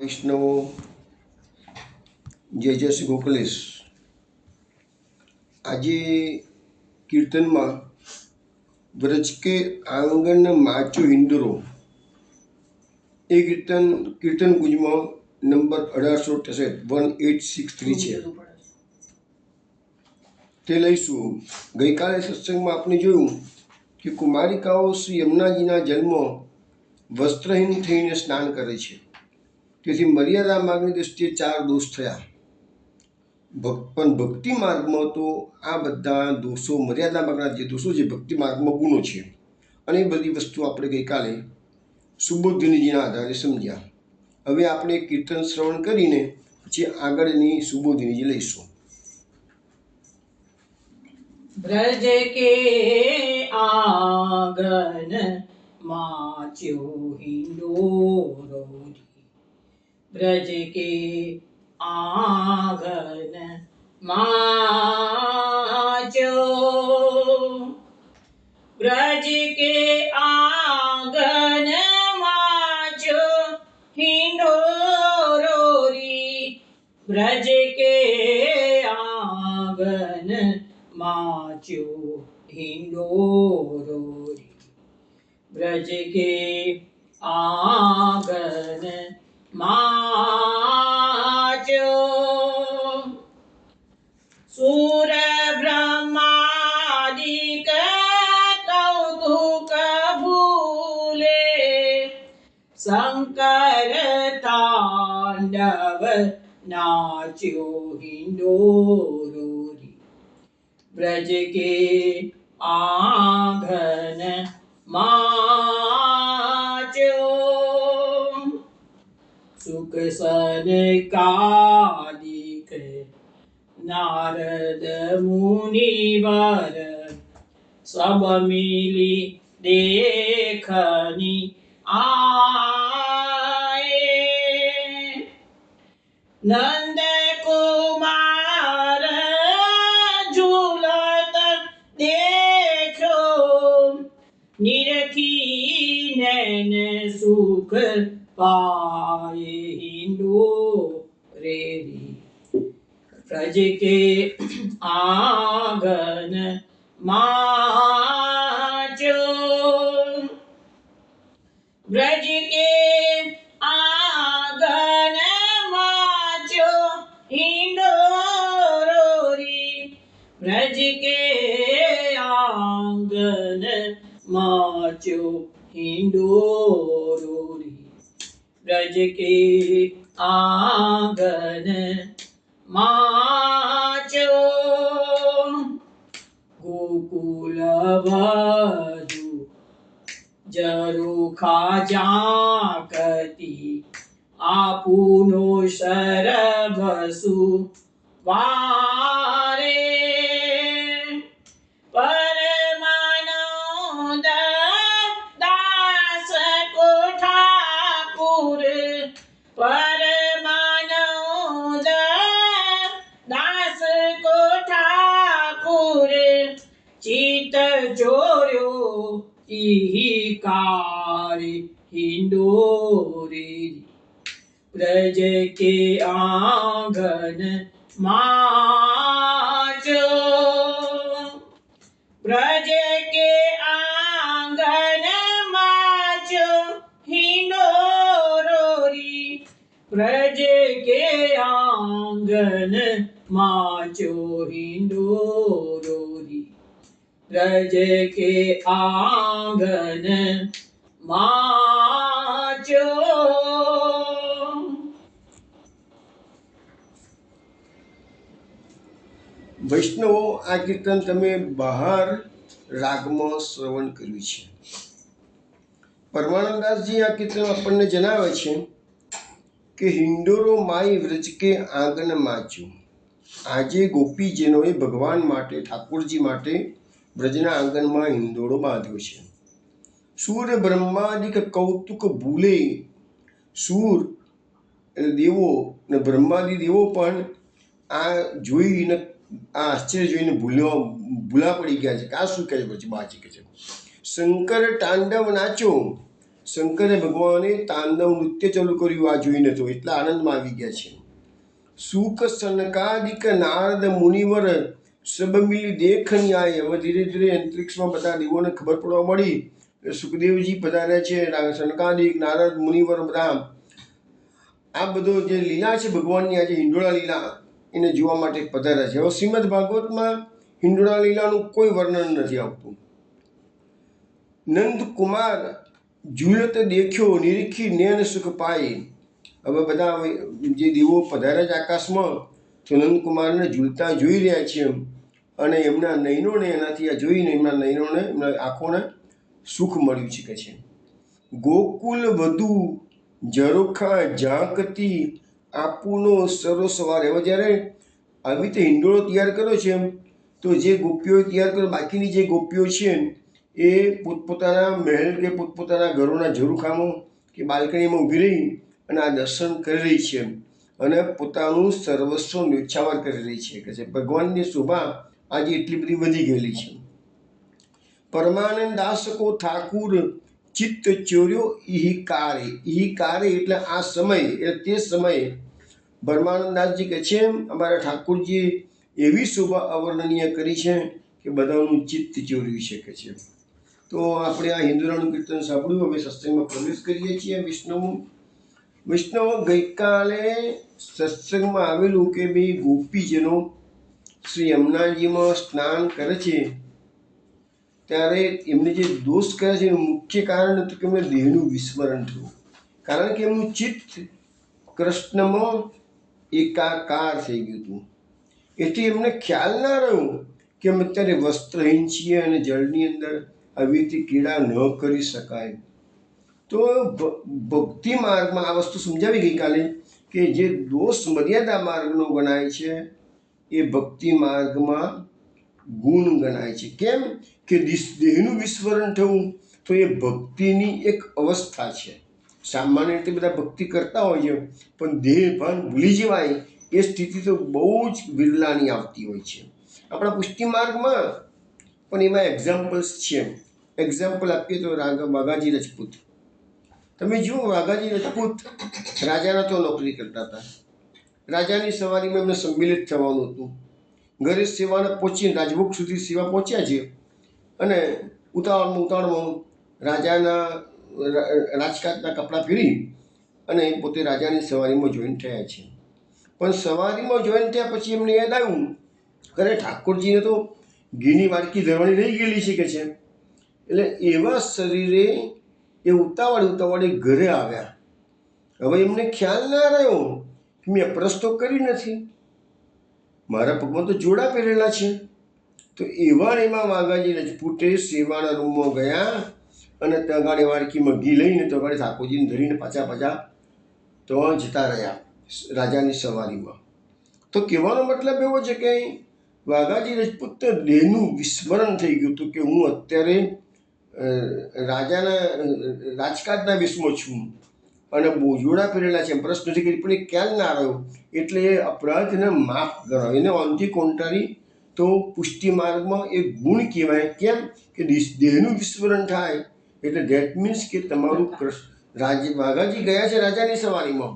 વૈષ્ણવો જય જય શ્રી ગોકલેશ। આજે કીર્તનમાં વ્રજ કે આંગણ માચો હિંદોરો એ કીર્તન ગુંજમાં નંબર 1863 છે, તે લઈશું। ગઈકાલે સત્સંગમાં આપણે જોયું કે કુમારિકાઓ શ્રી યમુનાજીના જલમાં વસ્ત્રહીન થઈને સ્નાન કરે છે, તેથી મર્યાદા માર્ગની દ્રષ્ટિએ 4 દોષ થયા। પણ ભક્તિ માર્ગમાં તો આ બધા દોષો, મર્યાદા માર્ગના જે દોષો છે, ભક્તિ માર્ગમાં ગુણો છે, અને એ બધી વસ્તુ આપણે ગઈકાલે સુબોધિનીજીના આધારે સમજ્યા। હવે આપણે કીર્તન શ્રવણ કરીને પછી આગળની સુબોધિનીજી લઈશું। ब्रज के आंगन माच्यो हिंडोरो ब्रज के आंगन माच्यो ब्रज के आंगन माच्यो हिंडोरो ब्रज के आंगन माच्यो हिंडोरो ब्रज के आंगन माच्यो सूर ब्रह्मादिक कौतुक भूले शंकर तांडव नाच्यो हिंडोरो ब्रज के आंगन माच्यो सुख सनकादिक नारद मुनिवर सब मिली देखनी आए नंद कुमार झूलत देखो निरखी नैन सुख पाए हिंडोरे ब्रज के आंगन माच्यो ब्रज के आंगन माच्यो हिंडोरो ब्रज के आंगन माच्यो हिंडोरो ब्रज के आंगन माच्यो गोकुल वधु जरुखा जाकती आपुनो शरभसु वारे परमानंद दास को ठाकुर परमानंद दास को ठाकुर चित चोर्यो इही कारी हिंडोरे ब्रज के आंगन माच्यो ब्रज के आंगन माच्यो हिंडोरो ब्रज के आंगन माच्यो हिंडोरो ब्रज के आंगन माच्यो। વૈષ્ણવો આ કીર્તન તમે બહાર રાગમાં શ્રવણ કર્યું છે। પરમાનંદાસજી આ કીર્તન આપણને જણાવે છે કે હિંડોરો માઈ વ્રજ કે આંગન માચ્યું। આજે ગોપીજનોએ ભગવાન માટે, ઠાકોરજી માટે વ્રજના આંગણમાં હિંડોળો બાંધ્યો છે। સૂર બ્રહ્માદિક કૌતુક ભૂલે, સૂર એટલે દેવો ને બ્રહ્માદિ દેવો પણ આ જોઈને, આ આશ્ચર્ય જોઈને ભૂલા પડી ગયા છે કે આ શું કહે પછી બાજી કે છે। શંકર તાંડવ નાચો, શંકરે ભગવાને તાંડવ નૃત્ય ચાલુ કર્યું આ જોઈને, તો એટલા આનંદમાં આવી ગયા છે. સુખ સનકાદિક નારદ મુનિવર સબ મિલી દેખની આય. હવે ધીરે ધીરે અંતરિક્ષમાં બધા દેવોને ખબર પડવા મળી. સુખદેવજી પધાર્યા છે, સનકાદિક નારદ મુનિવર બધા આ બધો જે લીલા છે ભગવાનની, આજે હિંડોળા લીલા એને જોવા માટે પધાર્યા છે. હવે શ્રીમદ ભાગવતમાં હિંડોળા લીલાનું કોઈ વર્ણન નથી આવતું. નંદ કુમાર ઝૂલત દેખ્યો નિરીખી નયન સુખ પાય. હવે બધા જે દેવો પધાર્યા છે આકાશમાં, તો નંદકુમારને ઝૂલતા જોઈ રહ્યા છે અને એમના નયનોને એનાથી આ જોઈને એમના નયનોને, એમના આંખોને સુખ મળ્યું છે કે છે. ગોકુલ વધુ ઝરોખા ઝાંકતી આપુનો સરોસવાર. હવે જ્યારે આવી રીતે હિંડોળો તૈયાર કર્યો છે તો જે ગોપીઓએ તૈયાર કર્યો, બાકીની જે ગોપીઓ છે એ પોતપોતાના મહેલ કે પોતપોતાના ઘરોના ઝરૂખામાં કે બાલ્કનીમાં ઊભી રહી અને આ દર્શન કરી રહી છે અને પોતાનું સર્વસ્વ ન્યોછાવર કરી રહી છે કે છે. ભગવાનની શોભા આજે એટલી બધી વધી ગયેલી છે. પરમાનંદ દાસ કો ઠાકુર ચિત્ત ચોર્યો ઇહિકારે. ઇહિકારે એટલે આ સમય, એટલે તે સમયે પરમાનંદાસજી કહે છે અમારા ઠાકુરજીએ એવી શોભા અવર્ણનીય કરી છે કે બધાનું ચિત્ત ચોર્યું છે કે છે. તો આપણે આ હિન્દુરાનું કીર્તન સાંભળ્યું. હવે સત્સંગમાં પ્રવેશ કરીએ છીએ. વૈષ્ણવ ગઈકાલે સત્સંગમાં આવેલું કે બે ગોપીજનો શ્રી યમુનાજીમાં સ્નાન કરે છે ત્યારે એમને જે દોષ કરે છે એનું મુખ્ય કારણ હતું કે એમને દેહનું વિસ્મરણ થયું. કારણ કે એમનું ચિત્ત કૃષ્ણમાં એકાકાર થઈ ગયું હતું. એથી એમને ખ્યાલ ના રહ્યો કે અમે અત્યારે વસ્ત્રહીન છીએ અને જળની અંદર આવી રીતે ક્રીડા ન કરી શકાય. તો ભક્તિ માર્ગમાં આ વસ્તુ સમજાવી ગઈકાલે કે જે દોષ મર્યાદા માર્ગનો ગણાય છે એ ભક્તિ માર્ગમાં ગુણ ગણાય છે. કેમ કે દેહનું વિસ્મરણ થવું તો એ ભક્તિની એક અવસ્થા છે. સામાન્ય રીતે બધા ભક્તિ કરતા હોય છે પણ દેહ ભાન ભૂલી જવાય એ સ્થિતિ તો બહુ જ બિરલાની આવતી હોય છે. આપણા પુષ્ટિ માર્ગમાં પણ એમાં એક્ઝામ્પલ્સ છે. એક્ઝામ્પલ આપીએ તો વાઘાજી રજપૂત. તમે જુઓ, વાઘાજી રજપૂત રાજાના તો નોકરી કરતા હતા. રાજાની સવારીમાં એમને સંમિલિત થવાનું હતું. ઘરે સેવાને પહોંચીને રાજભોગ સુધી સેવા પહોંચ્યા છે અને ઉતાવળમાં રાજાના રાજકાજના કપડાં પહેરી અને પોતે રાજાની સવારીમાં જોઈન થયા છે. પણ સવારીમાં જોઈન થયા પછી એમને યાદ આવ્યું કે ઠાકોરજીને તો ઘીની વાડકી ધરવાની રહી ગયેલી છે કે છે. એટલે એવા શરીરે એ ઉતાવળે ઘરે આવ્યા. હવે એમને ખ્યાલ ના રહ્યો કે મેં અપરસ તો કરી નથી, મારા પગમાં તો જોડા પહેરેલા છે. તો એમાં વાઘાજી રજપૂતે સેવાના રૂમમાં ગયા અને તગાડે વાડકીમાં ઘી લઈને તગાડે ઠાકોરજીને ધરીને પાછા તો જતા રહ્યા રાજાની સવારીમાં. તો કહેવાનો મતલબ એવો છે કે વાઘાજી રજપૂત દેહનું વિસ્મરણ થઈ ગયું હતું કે હું અત્યારે રાજાના રાજકાજના વેશમાં છું અને બોજોડા પહેરેલા છે, પ્રશ્ન નથી કરી, પણ એ ખ્યાલ ના રહ્યો એટલે એ અપરાધને માફ ગણાવ્યો. એને ઓનથી કોન્ટ્રારી તો પુષ્ટિ માર્ગમાં એ ગુણ કહેવાય. કેમ કે દેહનું વિસ્મરણ થાય એટલે ધેટ મીન્સ કે તમારું વાઘાજી ગયા છે રાજાની સવારીમાં,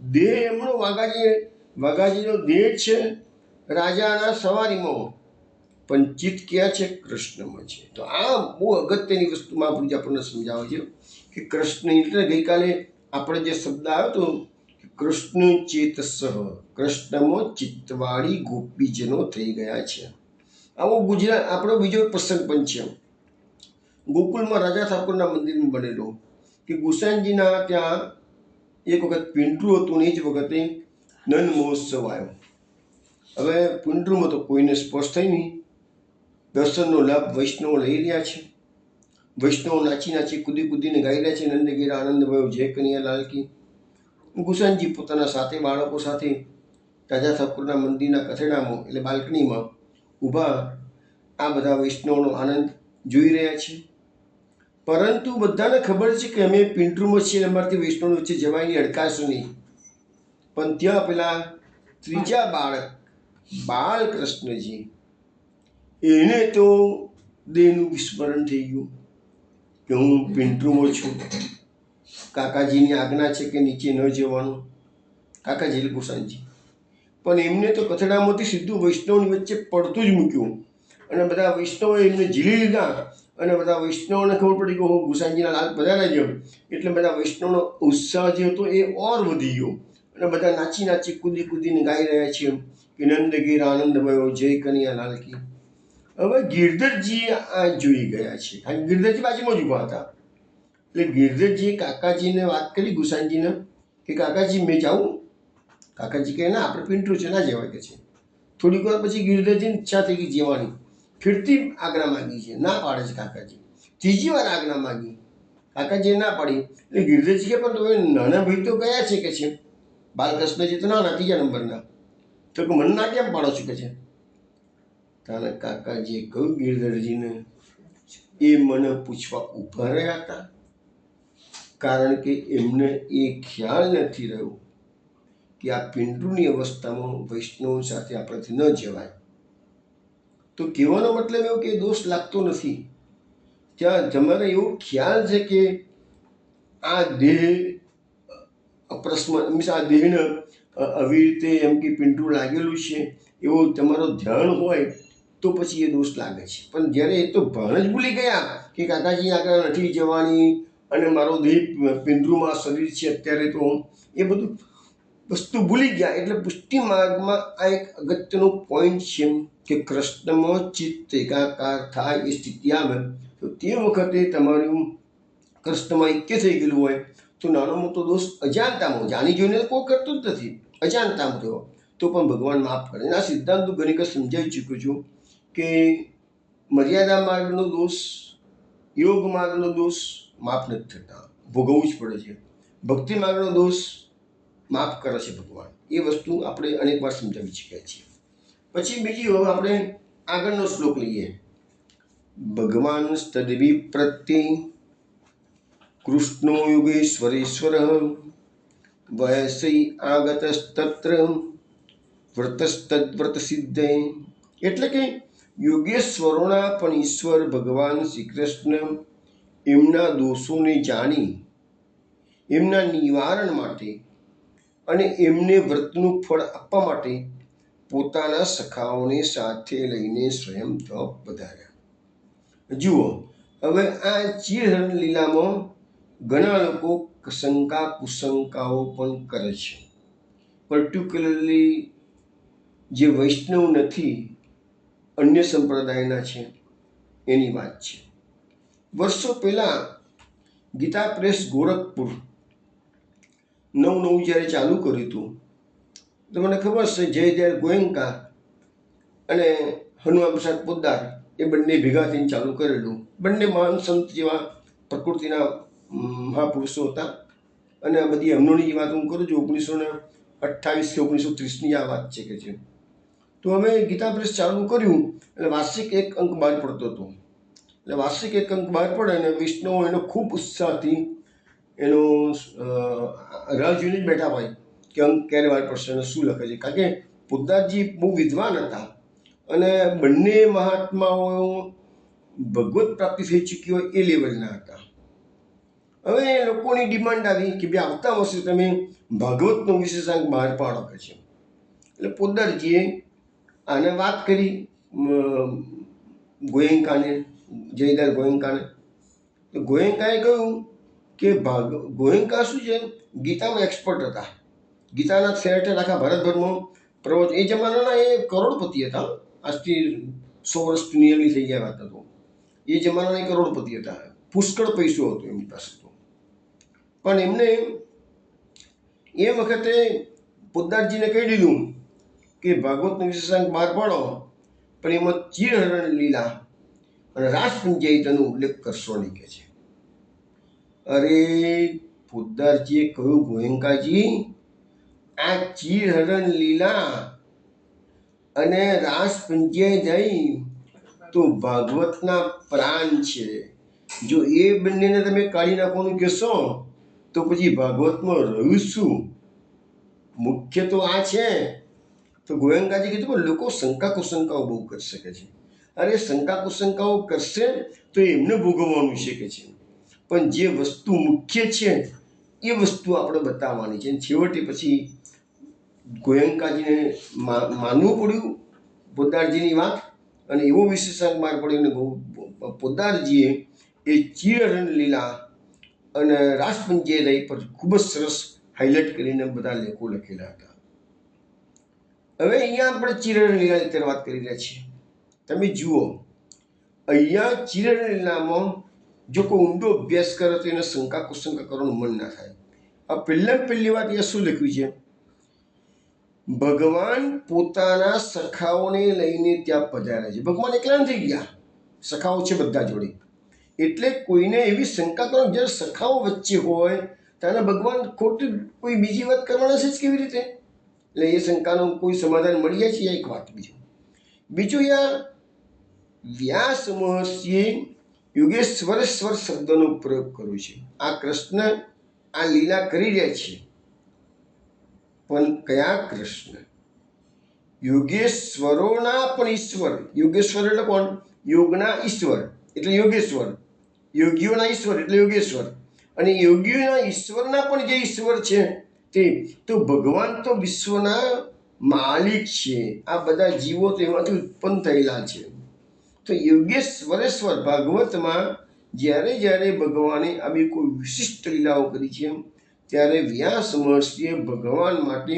દેહ એમનો વાઘાજીનો દેહ છે રાજાના સવારીમાં, પણ ચિત્ત ક્યાં છે? કૃષ્ણમાં છે. તો આ બહુ અગત્યની વસ્તુ મહાપુરુષ આપણને સમજાવે છે કે કૃષ્ણ એટલે ગઈકાલે આપણે જે શબ્દ આવ્યો હતો કૃષ્ણ ચેતસઃ, કૃષ્ણમાં ચિત્તવાળી ગોપીજનો થઈ ગયા છે. આવો આપણો બીજો પ્રસંગ પણ છે. ગોકુલમાં રાજા ઠાકોરના મંદિરમાં બનેલો કે ગુસાઈજીના ત્યાં એક વખત પિંટરું હતું ને એ જ વખતે નંદ મહોત્સવ આવ્યો. હવે પિંટરુમાં તો કોઈને સ્પર્શ થઈ નહીં. દર્શનનો લાભ વૈષ્ણવો લઈ રહ્યા છે. વૈષ્ણવો નાચી કૂદીને ગાઈ રહ્યા છે નંદ ઘેર આનંદ ભયો જય કનૈયા લાલ કી. ગુસાઈજી પોતાના સાથે બાળકો સાથે રાજા ઠાકોરના મંદિરના કથેડામાં એટલે બાલ્કનીમાં ઊભા આ બધા વૈષ્ણવનો આનંદ જોઈ રહ્યા છે. પરંતુ બધાને ખબર છે કે અમે પિંટરુમાં છીએ, અમારાથી વૈષ્ણવ વચ્ચે જવાયની અડકાશું નહીં. પણ ત્યાં પેલા ત્રીજા બાલકૃષ્ણજી એને તો દેહનું વિસ્મરણ થઈ ગયું કે હું પિંટરુમાં છું કાકાજીની આજ્ઞા છે કે નીચે ન જવાનું, કાકાજી એટલે ગુસાઈજી. પણ એમને તો કથડામાંથી સીધું વૈષ્ણવની વચ્ચે પડતું જ મૂક્યું અને બધા વૈષ્ણવોએ એમને ઝીલી લીધા અને બધા વૈષ્ણવોને ખબર પડી કે હું ગુસાઈજીના લાલ પધાર્યા છે, એટલે બધા વૈષ્ણવનો ઉત્સાહ જે હતો એ ઓર વધી ગયો અને બધા નાચી નાચી કૂદી કૂદીને ગાઈ રહ્યા છે કે નંદ ગીર આનંદ ભયો જય કનૈયા લાલ કી. હવે ગિરધરજી આ જોઈ ગયા છે, કારણ કે ગિરધરજી બાજુમાં જ ઊભા હતા. એટલે ગિરધરજીએ કાકાજીને વાત કરી ગુસાઈજીને કે કાકાજી મેં જાઉં? કાકાજી કહે ના, આપણે પિન્ટુ છે, ના જવાય કે છે. થોડીક વાર પછી ગિરધરજીની ઈચ્છા થઈ ગઈ જવાની, ફિરથી આજ્ઞા માગી છે, ના પાડે છે કાકાજી. ત્રીજી વાર આજ્ઞા માગી, કાકાજીએ ના પાડી. એટલે ગિરધરજી કે પણ તમે નાના ભાઈ તો ગયા છે કે છે, બાલકૃષ્ણજી તો નાના, ત્રીજા નંબરના, તો કે મને ના કેમ પાડો છો કે છે. તારે કાકાજીએ કહ્યું ગિરધરજીને, એ મને પૂછવા ઊભા રહ્યા હતા, કારણ કે એમને એ ખ્યાલ નથી રહ્યો કે આ પિંડુની અવસ્થામાં વૈષ્ણવ સાથે આપણેથી ન જવાય. તો કહેવાનો મતલબ એવો કે દોષ લાગતો નથી. ત્યાં તમારે એવો ખ્યાલ છે કે આ દેહ અપ્રસ્મર મીન્સ આ દેહને આવી રીતે એમ કે પિંડું લાગેલું છે એવું તમારો ધ્યાન હોય તો પછી એ દોષ લાગે છે. પણ જ્યારે એ તો ભાન જ ભૂલી ગયા કે કાકાજી આગળ નથી જવાની અને મારો દેહ પિંડુમાં શરીર છે અત્યારે, તો એ બધું વસ્તુ ભૂલી ગયા. એટલે પુષ્ટિ માર્ગમાં આ એક અગત્યનો પોઈન્ટ છે કે કૃષ્ણમાં ચિત્ત એકાકાર થાય એ સ્થિતિ આવે તો તે વખતે તમારું કૃષ્ણમાં એક્ય થઈ ગયેલું હોય તો નાનો મોટો દોષ અજાણતામાં, જાણી જોઈને તો કોઈ કરતું જ નથી, અજાણતામાં થયો તો પણ ભગવાન માફ કરે. આ સિદ્ધાંત હું ઘણી વખત સમજાવી ચૂક્યો છું કે મર્યાદા માર્ગનો દોષ, યોગ માર્ગનો દોષ માફ નથી થતા, ભોગવવું જ પડે છે. ભક્તિ માર્ગનો દોષ માફ કરે છે ભગવાન. એ વસ્તુ આપણે અનેક વાર સમજાવી ચૂક્યા છીએ. પછી બીજી હવે આપણે આગળનો શ્લોક લઈએ. ભગવાન તદ્વિ પ્રત્યે કૃષ્ણો યોગેશ્વરેશ્વર વયસૈ આગતસ્તત્ર વ્રતસ્તદ્વ્રત સિદ્ધે. એટલે કે યોગેશ્વરોના પણ ઈશ્વર ભગવાન શ્રી કૃષ્ણ એમના દોષોને જાણી એમના નિવારણ માટે અને એમને વ્રતનું ફળ આપવા માટે પોતાના સખાઓને સાથે લઈને સ્વયં તપ વધાર્યા. જુઓ, હવે આ ચીરહરણ લીલામાં ઘણા લોકો શંકા કુશંકાઓ પણ કરે છે. પર્ટિક્યુલરલી જે વૈષ્ણવ નથી, અન્ય સંપ્રદાયના છે એની વાત છે. વર્ષો પહેલાં ગીતા પ્રેસ ગોરખપુર નવું જ્યારે ચાલુ કર્યું હતું તો મને ખબર છે જયદેવ ગોયંકા અને હનુમાન પ્રસાદ પોદ્દાર એ બંને ભેગા થઈને ચાલુ કરેલું. બંને મહાન સંત જેવા પ્રકૃતિના મહાપુરુષો હતા. અને આ બધી એમનોની જે વાત હું કરું છું 1928 કે 1930ની આ વાત છે કે છે. તો અમે ગીતા પ્રેસ ચાલુ કર્યું એટલે વાર્ષિક એક અંક બહાર પડતો હતો. એટલે વાર્ષિક એક અંક બહાર પડે અને વૈષ્ણવો એનો ખૂબ ઉત્સાહથી એનો રાહ જોઈને જ બેઠા હોય કે અંક ક્યારે બહાર પડશે અને શું લખે છે. કારણ કે પોદ્દારજી બહુ વિદ્વાન હતા અને બંને મહાત્માઓ ભગવત પ્રાપ્તિ થઈ ચૂકી હોય એ લેવલના હતા. હવે લોકોની ડિમાન્ડ આવી કે ભાઈ આવતા વર્ષે તમે ભાગવતનો વિશેષાંક બહાર પાડો કે છે. એટલે પોદ્દારજીએ આને વાત કરી ગોયંકાને, જયદાર ગોયંકાને. તો ગોયંકાએ કહ્યું કે ગોયંકા શું છે, ગીતામાં એક્સપર્ટ હતા. ગીતાના થિયેટર આખા ભારતભરમાં પ્રવચન, એ જમાનાના એ કરોડપતિ હતા. આજથી 100 વર્ષ નિયરલી થઈ ગયા વાત હતો. એ જમાનાના એ કરોડપતિ હતા, પુષ્કળ પૈસો હતો એમની પાસે તો. પણ એમને એ વખતે પોદ્દારજીને કહી દીધું કે ભાગવતનો વિશેષાંક બહાર પાડો પણ એમાં ચીરહરણ લીલા અને રાસ પંચાયતનો ઉલ્લેખ કરશો નહીં કે છે. અરે પોદ્દારજીએ કહ્યું ગોયંકાજી, આ ચીરહરણ લીલા અને રાસ પંચાયત તો ભાગવતના પ્રાણ છે. જો એ બંનેને તમે કાઢી નાખવાનું કહેશો તો પછી ભાગવતમાં રહ્યું શું? મુખ્ય તો આ છે. તો ગોયંકાજી કીધું પણ લોકો શંકા કુશંકાઓ બહુ કરી શકે છે. અરે શંકા કુશંકાઓ કરશે તો એમને ભોગવવાનું છે કે છે. પણ જે વસ્તુ મુખ્ય છે એ વસ્તુ આપણે બતાવવાની છે. છેવટે પછી ગોયંકાજીને માનવું પડ્યું પોદારજીની વાત, અને એવો વિશેષાંક માર પડ્યો ને પોદારજીએ એ ચિરહરણ લીલા અને રાસપંચાયત પર ખૂબ જ સરસ હાઇલાઇટ કરીને બધા લેખો લખેલા હતા. હવે અહીંયા આપણે ચિરહરણ લીલાની અત્યારે વાત કરી રહ્યા છીએ. તમે જુઓ, અહીંયા ચિરહરણ લીલામાં જો કોઈ ઊંડો અભ્યાસ કરે તો એને શંકા કુશંકા કરવાનું મન ના થાય. આ પહેલી વાત અહીંયા શું લખ્યું છે? ભગવાન પોતાના સખાઓને લઈને ત્યાં પધાર્યા છે. ભગવાન એકલા નથી ગયા, સખાઓ છે બધા જોડે. એટલે કોઈને એવી શંકા કરો, જ્યારે સખાઓ વચ્ચે હોય ત્યારે ભગવાન ખોટી કોઈ બીજી વાત કરવાના છે જ કેવી રીતે? એટલે એ શંકાનું કોઈ સમાધાન મળી જાય છે. એક વાત. બીજું યા વ્યાસ મહર્ષિએ યોગેશ્વરેશ્વર શબ્દનો પ્રયોગ કર્યો છે. આ કૃષ્ણ આ લીલા કરી રહ્યા છે, પણ કયા કૃષ્ણ? યોગેશ્વરોના પણ ઈશ્વર. યોગેશ્વર એટલે કોણ? યોગના ઈશ્વર એટલે યોગેશ્વર, યોગીઓના ઈશ્વર એટલે યોગેશ્વર, અને યોગીઓના ઈશ્વરના પણ જે ઈશ્વર છે તે તો ભગવાન તો વિશ્વના માલિક છે. આ બધા જીવો તો એમાંથી ઉત્પન્ન થયેલા છે. તો યોગેશ્વરેશ્વર ભાગવતમાં જ્યારે ભગવાને આવી કોઈ વિશિષ્ટ લીલાઓ કરી છે ત્યારે વ્યાસ મહર્ષિએ ભગવાન માટે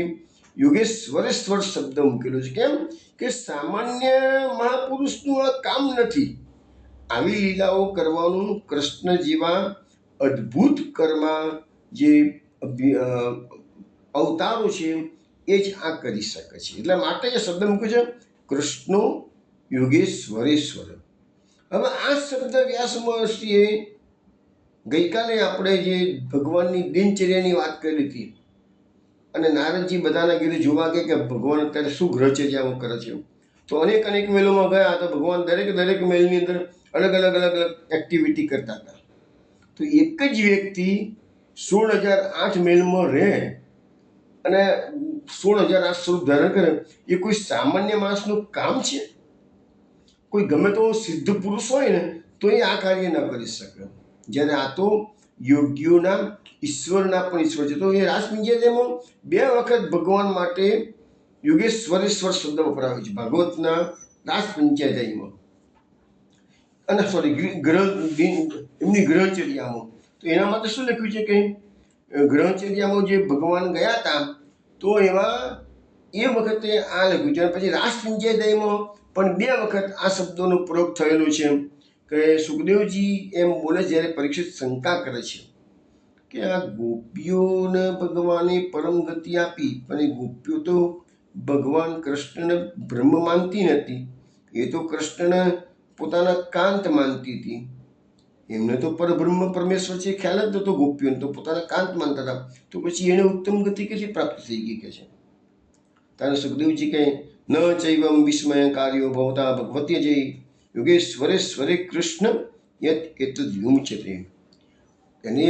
યોગેશ્વરેશ્વર શબ્દ મૂકેલો છે. કેમ કે સામાન્ય મહાપુરુષનું આ કામ નથી. આવી લીલાઓ કરવાનું કૃષ્ણ જેવા અદ્ભુત કર્મા જે અવતારો છે એ જ આ કરી શકે છે. એટલા માટે એ શબ્દ મૂક્યો છે કૃષ્ણો યોગેશ્વરેશ્વર. હવે આ શબ્દ વ્યાસ મહર્ષિએ ગઈકાલે આપણે જે ભગવાનની દિનચર્યાની વાત કરી હતી, અને નારદજી બધાના ઘરે જોવા ગયા કે ભગવાન અત્યારે શું ગ્રહચર્યાઓ કરે છે, તો અનેક મેલોમાં ગયા તો ભગવાન દરેક મેલની અંદર અલગ એક્ટિવિટી કરતા હતા. તો એક જ વ્યક્તિ 16,008 મેલમાં રહે અને 16,008 સ્વરૂપ ધારણ કરે, એ કોઈ સામાન્ય માણસનું કામ છે? કોઈ ગમે તો સિદ્ધ પુરુષ હોય ને તો એ આ કાર્ય ન કરી શકે. જ્યારે આ તો યોગીઓના ઈશ્વરના પણ ઈશ્વર છે. તો એ રાસપંચાયતમાં 2 વખત ભગવાન માટે યોગેશ્વરેશ્વર શબ્દ વપરાયો છે ભાગવતના રાસપંચાયતમાં, અને એમની ગ્રહચર્યામાં. તો એના માટે શું લખ્યું છે કે ગ્રહચર્યામાં જે ભગવાન ગયા હતા તો એમાં એ વખતે આ લખ્યું છે. પછી રાસપંચાયતમાં પણ 2 વખત આ શબ્દોનો પ્રયોગ થયેલો છે કે સુખદેવજી એમ બોલે જ્યારે પરીક્ષિત શંકા કરે છે કે આ ગોપીઓને ભગવાને પરમ ગતિ આપી, પણ એ ગોપીઓ તો ભગવાન કૃષ્ણને બ્રહ્મ માનતી નથી, એ તો કૃષ્ણને પોતાના કાંત માનતી હતી. એમને તો પરબ્રહ્મ પરમેશ્વર છે ખ્યાલ જ નહોતો. ગોપીઓને તો પોતાના કાંત માનતા હતા. તો પછી એને ઉત્તમ ગતિ કથી પ્રાપ્ત થઈ ગઈ કે છે? ત્યારે સુખદેવજી કહે ન ચૈવમ વિસ્મય કાર્યો ભવતા ભગવતી જય યોગેશ્વરેશ્વરે કૃષ્ણ યત એતદ વિમુચ્યતે. અને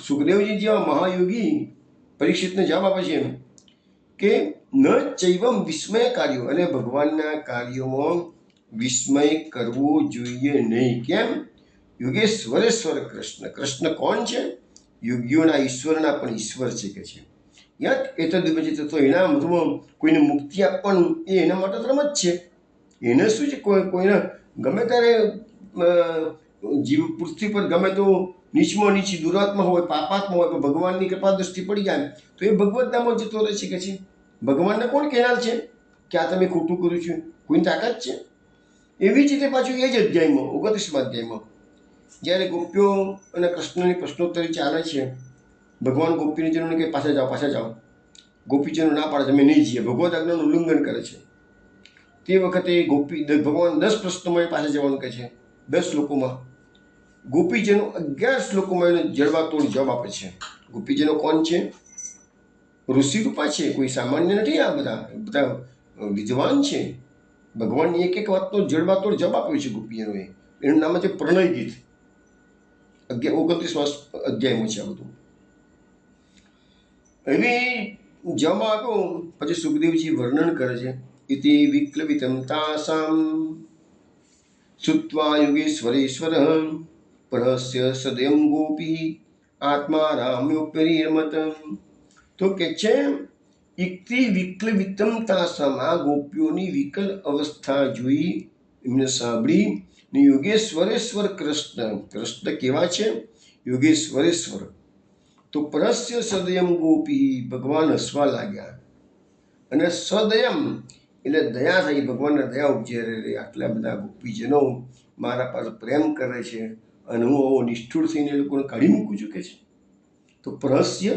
સુખદેવજી જેવા મહાયોગી પરીક્ષિતને જવાબ આપે છે કે ન ચૈવમ વિસ્મય કાર્યો, અને ભગવાનના કાર્યોમાં વિસ્મય કરવો જોઈએ નહીં. કેમ? યોગેશ્વરેશ્વર કૃષ્ણ. કૃષ્ણ કોણ છે? યોગીઓના ઈશ્વરના પણ ઈશ્વર છે કે છે. યત એતદ વિમુચ્યતે. તો એના મતમાં કોઈને મુક્તિ આપવાનું એ એના માટે ધર્મ જ છે. એને શું છે? કોઈને ગમે ત્યારે જીવ પૃથ્વી પર ગમે તો નીચમાં નીચી દુરાત્મા હોય, પાપાત્મા હોય, પણ ભગવાનની કૃપા દ્રષ્ટિ પડી જાય તો એ ભગવત ધામમાં જતો રહે છે કે છે. ભગવાનને કોણ કહેનાર છે કે આ તમે ખોટું કર્યું છે? કોઈની તાકાત છે? એવી જ રીતે પાછું એ જ અધ્યાયમાં 29મા અધ્યાયમાં જ્યારે ગોપીઓ અને કૃષ્ણની પ્રશ્નોત્તરી ચાલે છે, ભગવાન ગોપીજનોને કે પાછા જાઓ. ગોપીજનો ના પાડે, તમે નહીં જઈએ, ભગવત આજ્ઞાનું ઉલ્લંઘન કરે છે. તે વખતે ભગવાન 10 પ્રશ્નોમાં પાસે જવાનું કહે છે. 10 શ્લોકોમાં ગોપીજનો 11 શ્લોકોમાં એને જડબાતોડ જવાબ આપે છે. ગોપીજનો કોણ છે? ઋષિરૂપા છે, કોઈ સામાન્ય નથી. આ બધા વિદ્વાન છે. ભગવાનની એક વાતનો જડબાતોડ જવાબ આપ્યો છે ગોપીજનોએ. એનું નામ છે પ્રણય ગીત. 29મા અધ્યાયમાં છે આ બધું. એવી જવાબ આપ્યો પછી સુખદેવજી વર્ણન કરે છે ઇતિ વિક્લવિતમ તાસામ શ્રુત્વા યોગેશ્વરેશ્વર પરહસ્ય સદયમ ગોપી આત્મા રામ્યોપરી રમત. તો કે છે ઇક્તિ વિકલવિતમ તાસમ, આ ગોપીઓની વિકલ અવસ્થા જોઈ, એમને સાંભળી ને યોગેશ્વરેશ્વર કૃષ્ણ, કૃષ્ણ કેવા છે? યોગેશ્વરેશ્વર. તો પરસ્ય સદયમ ગોપી, ભગવાન હસવા લાગ્યા. અને સદયમ એટલે દયા થઈ, ભગવાનને દયા ઉપજે, રે આટલા બધા ગોપીજનો મારા પાસે પ્રેમ કરે છે અને હું આવો નિષ્ઠુર થઈને એ લોકોને કાઢી મૂકું છું કે છે. તો પરસ્ય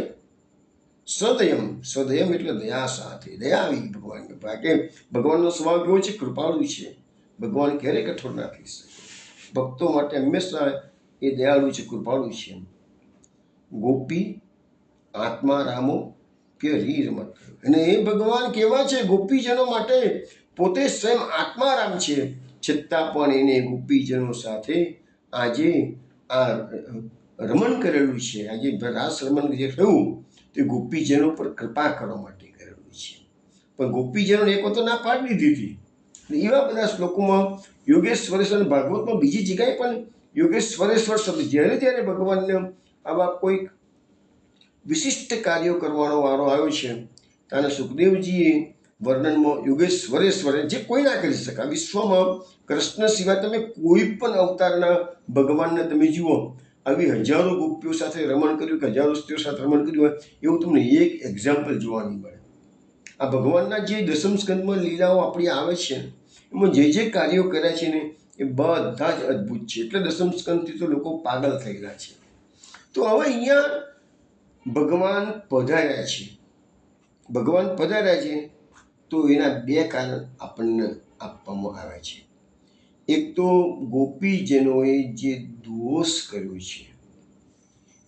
સદયમ, સદયમ એટલે દયા સાથે, દયા આવી ભગવાનને. કે ભગવાનનો સ્વભાવ કેવો છે? કૃપાળુ છે. ભગવાન ક્યારેય કઠોર ના થઈ શકે. ભક્તો માટે હંમેશા એ દયાળુ છે, કૃપાળુ છે. ગોપી આત્મા રામો કે રી રમત. અને એ ભગવાન કેવા છે? ગોપીજનો માટે પોતે સ્વયં આત્મારામ છે, છતાં પણ એને ગોપીજનો સાથે આજે આ રમણ કરેલું છે. આજે રાસ રમણ જે થયું તે ગોપીજનો પર કૃપા કરવા માટે કરેલું છે. પણ ગોપીજનો એક વખત ના પાડી દીધી હતી. એવા બધા શ્લોકોમાં યોગેશ્વરેશ્વર, ભાગવતમાં બીજી જગ્યાએ પણ યોગેશ્વરેશ્વર શબ્દ, જ્યારે જ્યારે ભગવાનને આવા કોઈક વિશિષ્ટ કાર્યો કરવાનો વારો આવ્યો છે, ત્યારે સુખદેવજીએ વર્ણનમાં યોગેશ્વરેશ્વર, જે કોઈ ના કરી શકે. વિશ્વમાં કૃષ્ણ સિવાય તમે કોઈ પણ અવતારના ભગવાનને તમે જુઓ, આવી હજારો ગોપીઓ સાથે રમણ કર્યું કે હજારો સ્ત્રીઓ સાથે રમણ કર્યું હોય, એવું તમને એક એક્ઝામ્પલ જોવા નહીં મળે. આ ભગવાનના જે દસમ સ્કંદમાં લીલાઓ આપણી આવે છે, એમાં જે જે કાર્યો કર્યા છે ને એ બધા જ અદ્ભુત છે. એટલે દસમ સ્કંદથી તો લોકો પાગલ થયેલા છે. તો હવે અહીંયા ભગવાન પધાર્યા છે. ભગવાન પધાર્યા છે તો એના બે કારણ આપણને આપવામાં આવ્યા છે. એક તો ગોપીજનોએ જે દોષ કર્યો છે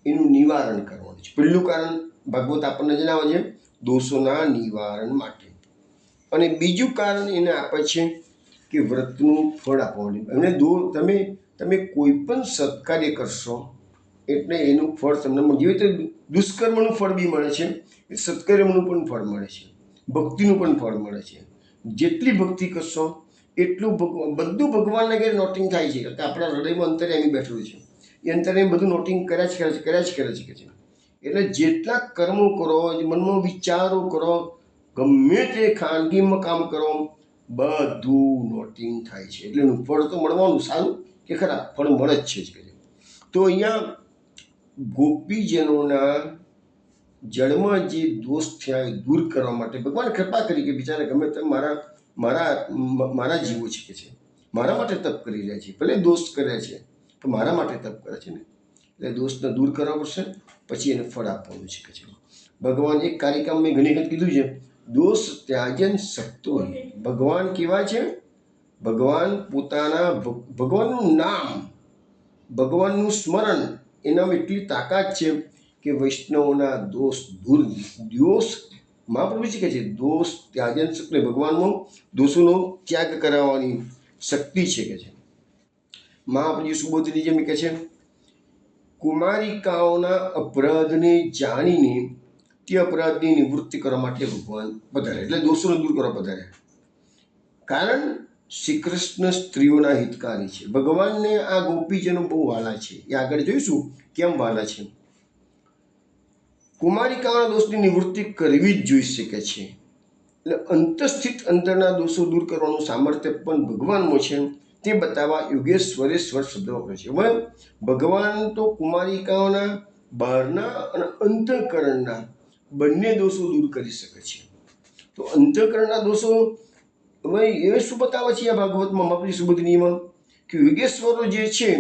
એનું નિવારણ કરવાનું છે. પહેલું કારણ ભાગવત આપણને જણાવે છે, દોષોના નિવારણ માટે. અને બીજું કારણ એને આપે છે કે વ્રતનું ફળ આપવાનું. અને તમે કોઈ પણ સત્કાર્ય કરશો એટલે એનું ફળ તમને મળે. જેવી રીતે દુષ્કર્મનું ફળ બી મળે છે, એ સત્કર્મનું પણ ફળ મળે છે, ભક્તિનું પણ ફળ મળે છે. જેટલી ભક્તિ કરશો એટલું બધું ભગવાનને ઘેર નોટિંગ થાય છે. કે આપણા હૃદયમાં અંતર્યામી બેઠેલું છે, એ અંતર્યામી બધું નોટિંગ કર્યા જ કરે છે. એટલે જેટલા કર્મો કરો, મનમાં વિચારો કરો, ગમે તે ખાનગીમાં કામ કરો, બધું નોટિંગ થાય છે. એટલે એનું ફળ તો મળવાનું. સારું કે ખરા, ફળ મળે જ છે. તો અહીંયા ગોપીજનોના જળમાં જે દોષ થયા એ દૂર કરવા માટે ભગવાન કૃપા કરી કે બિચારા ગમે તેમ મારા જીવો છે કે છે, મારા માટે તપ કરી રહ્યા છે. ભલે દોષ કર્યા છે તો મારા માટે તપ કરે છે ને, એટલે દોષને દૂર કરવા પડશે, પછી એને ફળ આપવાનું છે કે છે. ભગવાન એક કાર્યક્રમ મેં ઘણી વખત કીધું છે, દોષ ત્યાજન સત્તો. ભગવાન કેવા છે? ભગવાન પોતાના ભગવાનનું નામ, ભગવાનનું સ્મરણ, એનામાં એટલી તાકાત છે કે વૈષ્ણવોના દોષ દૂર. મહાપ્રભુજી કહે છે દોષ ત્યાજન શક્તિ. ભગવાનમાં દોષોનો ત્યાગ કરાવવાની શક્તિ છે કે છે. મહાપ્રભુજી સુબોધની જેમ કહે છે, કુમારિકાઓના અપરાધને જાણીને તે અપરાધની નિવૃત્તિ કરવા માટે ભગવાન પધાર્યા. એટલે દોષોને દૂર કરવા પધાર્યા. કારણ શ્રી કૃષ્ણ સ્ત્રીઓના હિતકારી છે. ભગવાનને આ ગોપીજનો બહુ વાલા છે. એ આગળ જોઈશું કેમ વાલા છે. કુમારિકાઓના દોષની નિવૃત્તિ કરવી જ જોઈ શકે છે. એટલે અંતસ્થિત અંતરના દોષો દૂર કરવાનું સામર્થ્ય પણ ભગવાનમાં છે, તે બતાવવા યોગેશ્વરેશ્વર શબ્દ વાપરે છે. હવે ભગવાન તો કુમારિકાઓના બહારના અને અંતઃકરણના બંને દોષો દૂર કરી શકે છે. તો અંતઃકરણના દોષો હવે એ શું બતાવે છે આ ભાગવતમાં, મહાપ્રભુ સુબોધનીમાં, કે યોગેશ્વરો જે છે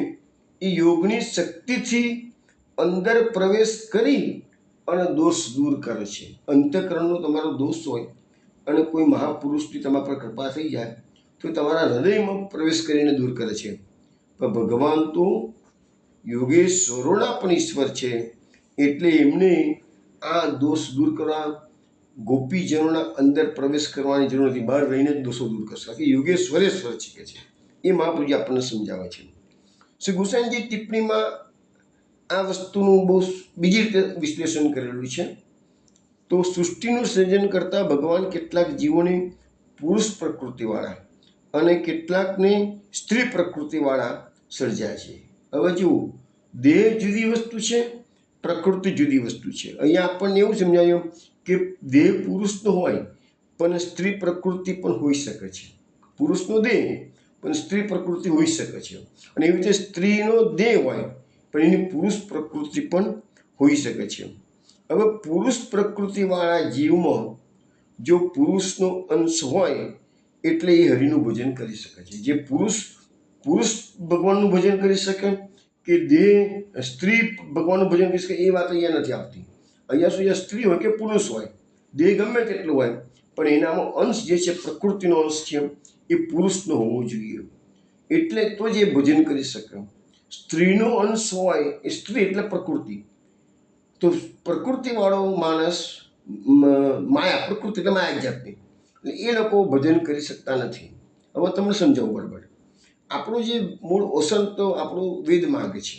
એ યોગની શક્તિથી અંદર પ્રવેશ કરી અને દોષ દૂર કરે છે. અંતઃકરણનો તમારો દોષ હોય અને કોઈ મહાપુરુષની તમારા પર કૃપા થઈ જાય તો તમારા હૃદયમાં પ્રવેશ કરીને દૂર કરે છે. પણ ભગવાન તો યોગેશ્વરોના પણ ઈશ્વર છે, એટલે એમને આ દોષ દૂર કરવા ગોપીજનોના અંદર પ્રવેશ કરવાની જરૂર નથી, બહાર રહીને જ દોષો દૂર કરશે. કે યોગેશ્વરેશ્વર છે કે છે. એ મહાપ્રભુજી આપણને સમજાવે છે. શ્રી ગુસાઈજી ટિપ્પણીમાં આ વસ્તુનું બહુ બીજી રીતે વિશ્લેષણ કરેલું છે. તો સૃષ્ટિનું સર્જન કરતા ભગવાન કેટલાક જીવોને પુરુષ પ્રકૃતિવાળા અને કેટલાકને સ્ત્રી પ્રકૃતિવાળા સર્જ્યા છે. હવે જુઓ, દેહ જુદી વસ્તુ છે પ્રકૃતિ જુદી વસ્તુ છે. અહીંયા આપણને એવું સમજાયું કે દેહ પુરુષનો હોય પણ સ્ત્રી પ્રકૃતિ પણ હોઈ શકે છે. પુરુષનો દેહ પણ સ્ત્રી પ્રકૃતિ હોઈ શકે છે. અને એવી રીતે સ્ત્રીનો દેહ હોય પણ એની પુરુષ પ્રકૃતિ પણ હોઈ શકે છે. હવે પુરુષ પ્રકૃતિવાળા જીવમાં જો પુરુષનો અંશ હોય એટલે એ હરિનું ભજન કરી શકે છે. જે પુરુષ ભગવાનનું ભજન કરી શકે કે દેહ સ્ત્રી ભગવાનનું ભજન કરી શકે એ વાત અહીંયા નથી આવતી. અહીંયા શું છે, સ્ત્રી હોય કે પુરુષ હોય, દેહ ગમે તેટલો હોય પણ એનામાં અંશ જે છે, પ્રકૃતિનો અંશ છે, એ પુરુષનો હોવો જોઈએ. એટલે તો જ એ ભજન કરી શકે. સ્ત્રીનો અંશ હોય, એ સ્ત્રી એટલે પ્રકૃતિ, તો પ્રકૃતિવાળો માણસ માયા, પ્રકૃતિ એટલે માયા જાતની, એટલે એ લોકો ભજન કરી શકતા નથી. હવે તમને સમજાવું બરાબર. આપણું જે મૂળ ઓસન તો આપણું વેદ માર્ગ છે.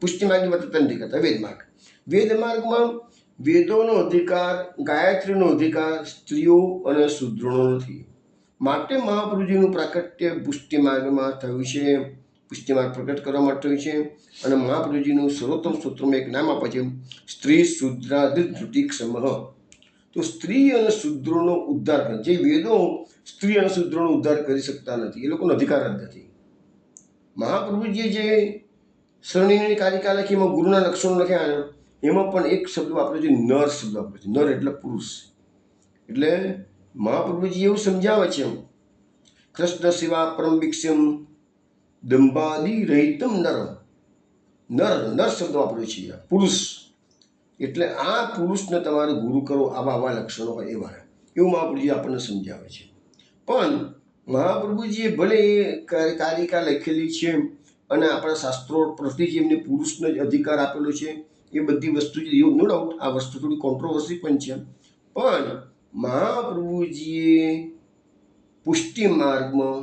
પુષ્ટિ માર્ગની વાત નથી કરતા, વેદ માર્ગ. વેદ માર્ગમાં વેદોનો અધિકાર, ગાયત્રીનો અધિકાર સ્ત્રીઓ અને શૂદ્રોનો નથી. માટે મહાપ્રભુજીનું પ્રાકટ્ય પુષ્ટિ માર્ગમાં થયું છે. પુષ્ટિ માર્ગ પ્રગટ કરવા માટે થયું છે. અને મહાપ્રભુજીનું સર્વોત્તમ સૂત્રમાં એક નામ આપે છે, સ્ત્રી શુદ્રાધિધૃતિ ક્ષમઃ. તો સ્ત્રી અને શૂદ્રોનો ઉદ્ધાર કરે. જે વેદો સ્ત્રી અને શૂદ્રોનો ઉદ્ધાર કરી શકતા નથી, એ લોકોનો અધિકાર જ નથી. મહાપ્રભુજીએ જે શરણીની કારિકા લખી, એમાં ગુરુના લક્ષણો લખ્યા, એમાં પણ એક શબ્દ વાપર્યો છે, નર શબ્દ વાપર્યો છે. નર એટલે પુરુષ. એટલે મહાપ્રભુજી એવું સમજાવે છે, કૃષ્ણ શિવા પરમ ભિક્ષમ દંભાદી રહિતમ નર. નર શબ્દ વાપર્યો છે, પુરુષ. એટલે આ પુરુષને તમારે ગુરુ કરો, આવા લક્ષણો હોય એવા, એવું મહાપ્રભુજી આપણને સમજાવે છે. પણ મહાપ્રભુજીએ ભલે એ કારિકા લખેલી છે અને આપણા શાસ્ત્રો પ્રતિ જેમને પુરુષનો જ અધિકાર આપેલો છે, એ બધી વસ્તુ નો ડાઉટ આ વસ્તુ થોડી કોન્ટ્રોવર્સી પણ છે. પણ મહાપ્રભુજીએ પુષ્ટિ માર્ગમાં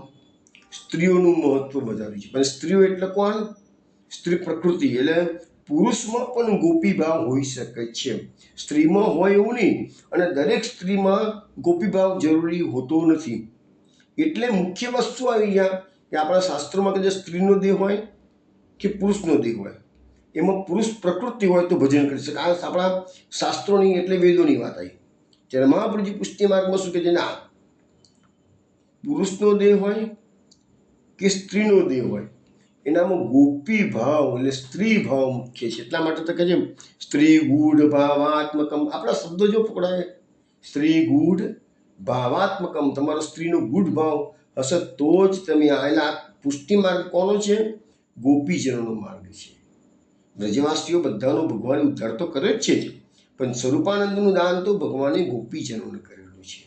સ્ત્રીઓનું મહત્વ બતાવ્યું છે. પણ સ્ત્રીઓ એટલે કોણ? સ્ત્રી પ્રકૃતિ. એટલે પુરુષમાં પણ ગોપી ભાવ હોઈ શકે છે, સ્ત્રીમાં હોય એવું નહીં. અને દરેક સ્ત્રીમાં ગોપી ભાવ જરૂરી હોતો નથી. એટલે મુખ્ય વસ્તુ આવી ગયા કે આપણા શાસ્ત્રોમાં કે જે સ્ત્રીનો દેહ હોય કે પુરુષનો દેહ હોય, એમાં પુરુષ પ્રકૃતિ હોય તો ભજન કરી શકે. આ આપણા શાસ્ત્રોની એટલે વેદોની વાત આવી. જ્યારે મહાપ્રભુજી પુષ્ટિ માર્ગમાં શું કહે છે, ના, પુરુષનો દેહ હોય કે સ્ત્રીનો દેહ હોય, એનામાં ગોપી ભાવ એટલે સ્ત્રી ભાવ મુખ્ય છે. એટલા માટે તો કહે છે સ્ત્રી ગૂઢ ભાવાત્મકમ. આપણા શબ્દો જો પકડાય, સ્ત્રી ગૂઢ ભાવાત્મકમ, તમારો સ્ત્રીનો ગૂઢ ભાવ હશે તો જ તમે આવેલા. પુષ્ટિ માર્ગ કોનો છે? ગોપીજનોનો માર્ગ છે. બ્રજવાસીઓ બધાનો ભગવાન ઉદ્ધાર તો કરે જ છે જ, પણ સ્વરૂપાનંદનું દાન તો ભગવાને ગોપીજનોને કરેલું છે.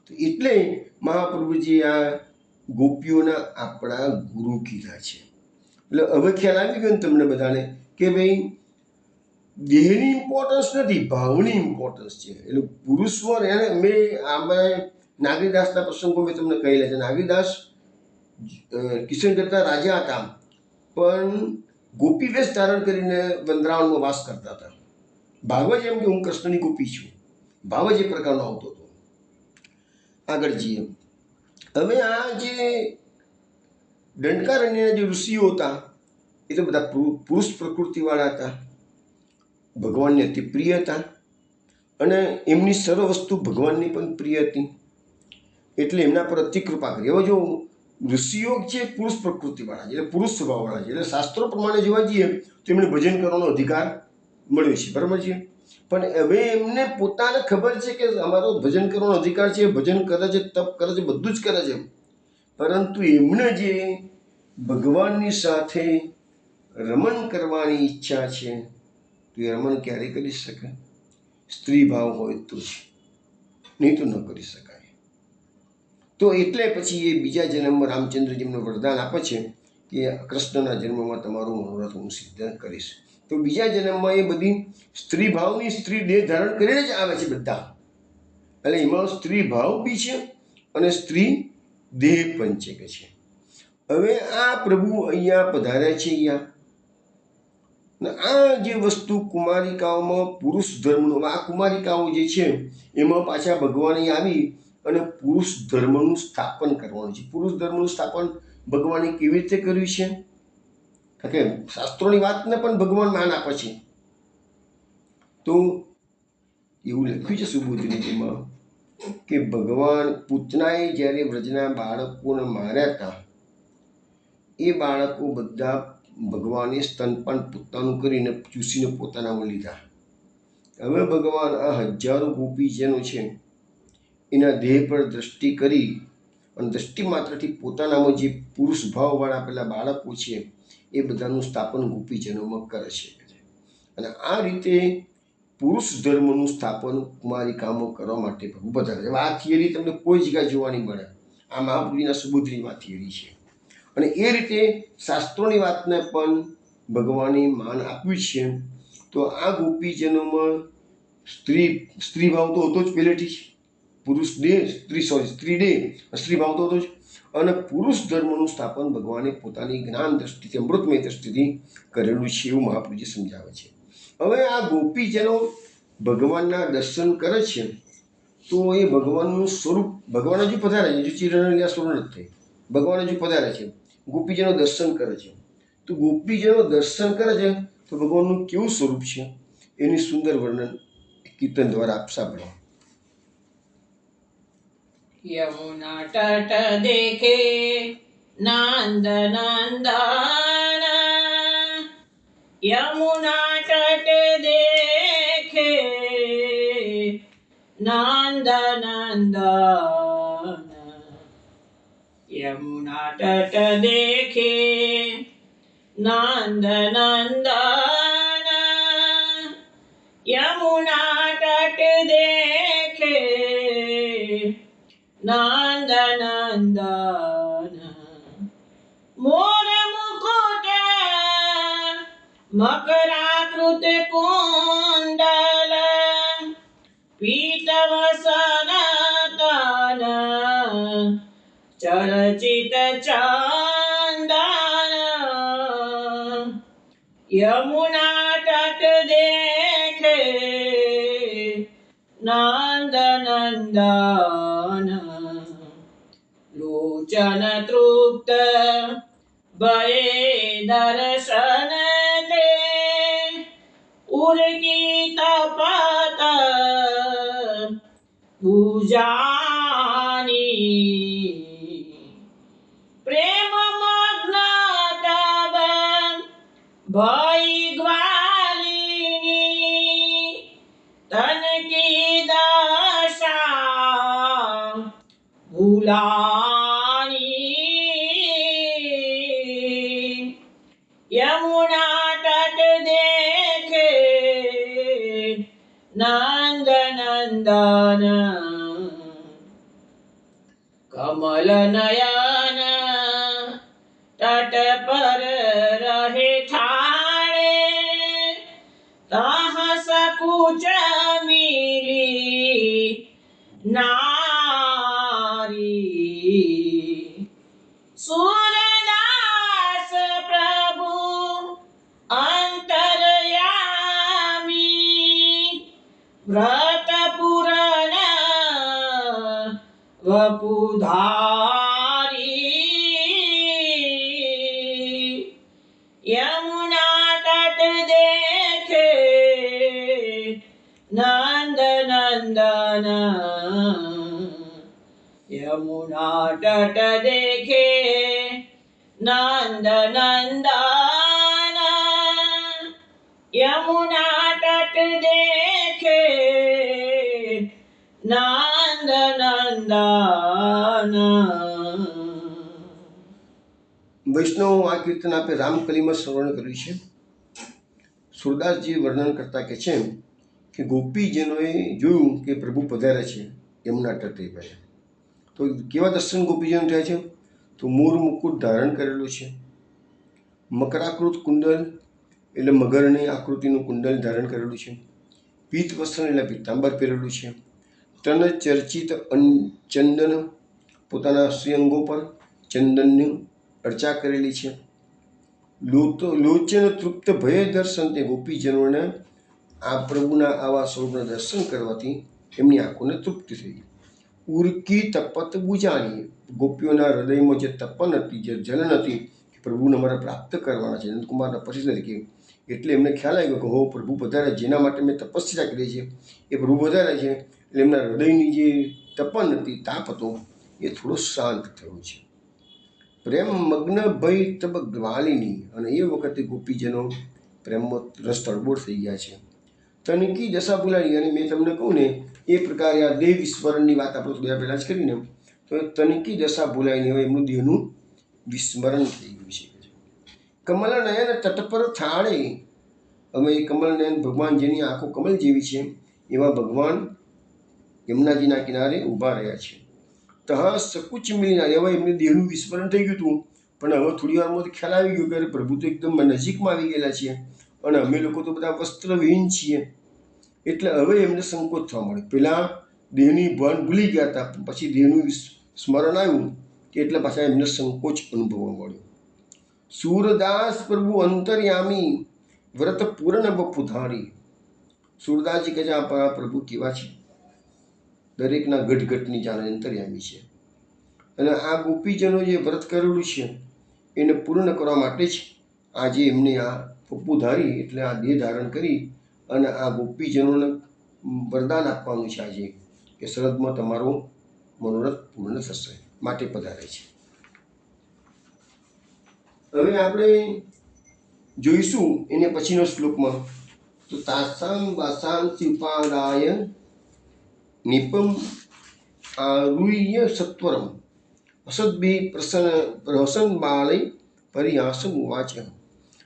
તો એટલે મહાપ્રભુજી આ ગોપીઓના આપણા ગુરુ કીધા છે. એટલે હવે ખ્યાલ આવી ગયો ને તમને બધાને કે ભાઈ દેહની ઇમ્પોર્ટન્સ નથી, ભાવની ઇમ્પોર્ટન્સ છે. એટલે પુરુષમાં એને અમે નાગરીદાસના પ્રસંગો મેં તમને કહેલા છે. નાગરીદાસ કિશન કરતા રાજા હતા, પણ ગોપી વેશ ધારણ કરીને વૃંદાવનમાં વાસ કરતા હતા. ભાવ જ એમ કે હું કૃષ્ણની ગોપી છું, ભાવ જ એ પ્રકારનો આવતો હતો. આગળ જઈએ. હવે આ જે દંડકારણ્યના જે ઋષિઓ હતા, એ તો બધા પુરુષ પ્રકૃતિવાળા હતા, ભગવાનને અતિ પ્રિય હતા અને એમની સર્વ વસ્તુ ભગવાનની પણ પ્રિય હતી, એટલે એમના પર અતિ કૃપા કરી. હવે જો ઋષિઓ છે પુરુષ પ્રકૃતિવાળા છે, એટલે પુરુષ સ્વભાવવાળા છે, એટલે શાસ્ત્રો પ્રમાણે જોવા જઈએ તો એમને ભજન કરવાનો અધિકાર મળ્યો છે, બરાબર છે. પણ હવે એમને પોતાને ખબર છે કે અમારો ભજન કરવાનો અધિકાર છે, ભજન કરે છે, તપ કરે છે, બધું જ કરે છે, પરંતુ એમને જે ભગવાનની સાથે રમણ કરવાની ઈચ્છા છે, તો એ રમણ ક્યારે કરી શકે? સ્ત્રી ભાવ હોય તો જ, નહીં તો ન કરી શકાય. તો એટલે પછી એ બીજા જન્મમાં રામચંદ્રજી એમને વરદાન આપે છે કે કૃષ્ણના જન્મમાં તમારું મનોરથ હું સિદ્ધ કરીશ. તો બીજા જન્મમાં એ બધી સ્ત્રી ભાવની, સ્ત્રી દેહ ધારણ કરીને જ આવે છે બધા. એટલે એમાં સ્ત્રી ભાવ બી છે અને સ્ત્રી દેહ પણ છે કે છે. હવે આ પ્રભુ અહીંયા પધાર્યા છે. આ જે વસ્તુ કુમારિકાઓમાં પુરુષ ધર્મનું, આ કુમારિકાઓ જે છે એમાં પાછા ભગવાને આવી અને પુરુષ ધર્મનું સ્થાપન કરવાનું છે. પુરુષ ધર્મનું સ્થાપન ભગવાને કેવી રીતે કર્યું છે? કારણ કે શાસ્ત્રોની વાતને પણ ભગવાન માન આપે છે. તો એવું લખ્યું છે સુબોધનીમાં કે ભગવાન પૂતનાએ જ્યારે વ્રજના બાળકોને માર્યા હતા, એ બાળકો બધા ભગવાને સ્તનપાન પોતાનું કરીને ચૂસીને પોતાનામાં લીધા. હવે ભગવાન આ હજારો ગોપીજનો છે એના દેહ પર દ્રષ્ટિ કરી અને દ્રષ્ટિ માત્રથી પોતાનામાં જે પુરુષ ભાવવાળા પેલા બાળકો છે એ બધાનું સ્થાપન ગોપીજનોમાં કરે છે. અને આ રીતે પુરુષ ધર્મનું સ્થાપન કુમારિકામાં કરવા માટે પ્રભુ પધારે છે. આ થિયરી તમને કોઈ જગ્યાએ જોવા નહીં મળે. આ મહાપ્રભુજીના સુબોધનીમાં થિયરી છે. અને એ રીતે શાસ્ત્રોની વાતને પણ ભગવાને માન આપ્યું છે. તો આ ગોપીજનોમાં સ્ત્રી ભાવ તો હતો જ પહેલેથી જ. પુરુષ દેહ સ્ત્રી દેહ સ્ત્રી ભાવ તો હતો જ. અને પુરુષ ધર્મનું સ્થાપન ભગવાને પોતાની જ્ઞાન દ્રષ્ટિથી અમૃતમય દ્રષ્ટિથી કરેલું છે એવું મહાપ્રભુજી સમજાવે છે. હવે આ ગોપીજનો ભગવાનના દર્શન કરે છે તો એ ભગવાનનું સ્વરૂપ ભગવાન હજુ પધારે છે, હજુ ચિરનલીલા સ્વરૂપ નથી થઈ. ભગવાન હજુ પધારે છે, ગોપીજનો દર્શન કરે છે. તો ગોપીજનો દર્શન કરે છે તો ભગવાનનું કેવું સ્વરૂપ છે એની સુંદર વર્ણન કીર્તન દ્વારા આપ સાંભળો. યમુના તટ દેખે નંદ નંદન, યમુના તટ દેખે નંદ નંદન, યમુના તટ દેખે નંદ નંદન, યમુના તટ દેખે નંદ નંદન, મોર મુકુટ મકરાકૃત કુંડલ, પીતવસન તન ચરચિત ચંદન, યમુના તટ દેખે નંદ નંદન, લોચન તૃપ્ત ભયે દર્શન દે, ઉર્કી તપત પૂજાની, પ્રેમ મગ્ન તબ ભઈ ગ્વાલિની, તન કી દશા ભૂલાની, યમુના તટ દેખે નંદ નંદન, કમલ નયન તટ પર રહે ઠાણે, તહ સકુચ મિલી નારી, સૂરદાસ પ્રભુ અંતર્યામી, વ્રત પૂરન વપુધારી, યમુના તટ દેખે નંદ નંદન, યમુના તટ દેખે નંદ નંદન, યમુના તટ દેખે નંદ નંદન. વૈષ્ણવ આ કીર્તન આપે રામકલીમાં શ્રવણ કર્યું છે. સુરદાસજી વર્ણન કરતા કે છે કે ગોપીજનોએ જોયું કે પ્રભુ પધારે છે યમુના તટે પર. તો કેવા દર્શન ગોપીજનો થયા છે? તો મોર મુકુટ ધારણ કરેલું છે, મકરાકૃત કુંડલ એટલે મગરની આકૃતિનું કુંડલ ધારણ કરેલું છે, પીત વસ્ત્ર એટલે પીતાંબર પહેરેલું છે, તન ચર્ચિત ચંદન પોતાના શ્રીઅંગો પર ચંદનની અર્ચા કરેલી છે, લોચન તૃપ્ત ભય દર્શન તે ગોપીજનોને આ પ્રભુના આવા સ્વરૂપના દર્શન કરવાથી એમની આંખોને તૃપ્તિ થઈ. ઉર્કી તપત બુજાણી ગોપીઓના હૃદયમાં જે તપન હતી, જે જલન હતી કે પ્રભુને અમારે પ્રાપ્ત કરવાના છે, નંદકુમારના પતિ તરીકે એટલે એમને ખ્યાલ આવ્યો કે હો પ્રભુ પધારે, જેના માટે મેં તપસ્યા કરી છે એ પ્રભુ પધારે છે. એટલે એમના હૃદયની જે તપન હતી, તાપ હતો, એ થોડો શાંત થયો છે. પ્રેમ મગ્ન ભય તબ ગ્વાલિની, અને એ વખતે ગોપીજનો પ્રેમમાં રસ તળબોળ થઈ ગયા છે. તનિકી દશા ભૂલાણી, અને મેં તમને કહું ને એ પ્રકારે આ દેહ વિસ્મરણની વાત આપણે થોડા પહેલાં જ કરીને, તો એ તનિકી દશા ભૂલાઈને હવે એમનું દેહનું વિસ્મરણ થઈ ગયું છે. કમલનયન તટ પર થાળે, હવે એ કમલનયન ભગવાન જેની આંખો કમલ જેવી છે એવા ભગવાન યમુનાજીના કિનારે ઊભા રહ્યા છે. તહ સકુચ મિલના, હવે એમને દેહનું વિસ્મરણ થઈ ગયું હતું, પણ હવે થોડી વારમાં ખ્યાલ આવી ગયો કે પ્રભુ તો એકદમ નજીકમાં આવી ગયેલા છે અને અમે લોકો તો બધા વસ્ત્રવિહીન છીએ. એટલે હવે એમને સંકોચ થવા મળ્યો. પેલા દેહની ભાન ભૂલી ગયા હતા, પછી દેહનું સ્મરણ આવ્યું કે એટલે પાછા એમને સંકોચ અનુભવવા મળ્યો. સૂરદાસ પ્રભુ અંતર્યામી વ્રત પૂર્ણ બપુધારી. સૂરદાસજી કહે છે આ પ્રભુ કેવા છે, દરેકના ઘટઘટની જાણે અંતર્યામી છે. અને આ ગોપીજનો જે વ્રત કરેલું છે એને પૂર્ણ કરવા માટે જ આજે એમને આ પપ્પુધારી એટલે આ દેહ ધારણ કરી અને આ ગોપીજનોને વરદાન આપવાનું છે આજે કે શરદમાં તમારો મનોરથ પૂર્ણ થશે, માટે પધારે છે. હવે આપણે જોઈશું એને પછીનો શ્લોકમાં, તો તાસામ વાસાંસી ઉપાદાય નિપમ આરુહ્ય સત્વરમ અસદભી પ્રસન્ન બાલય પરિહાસમ ઉવાચ.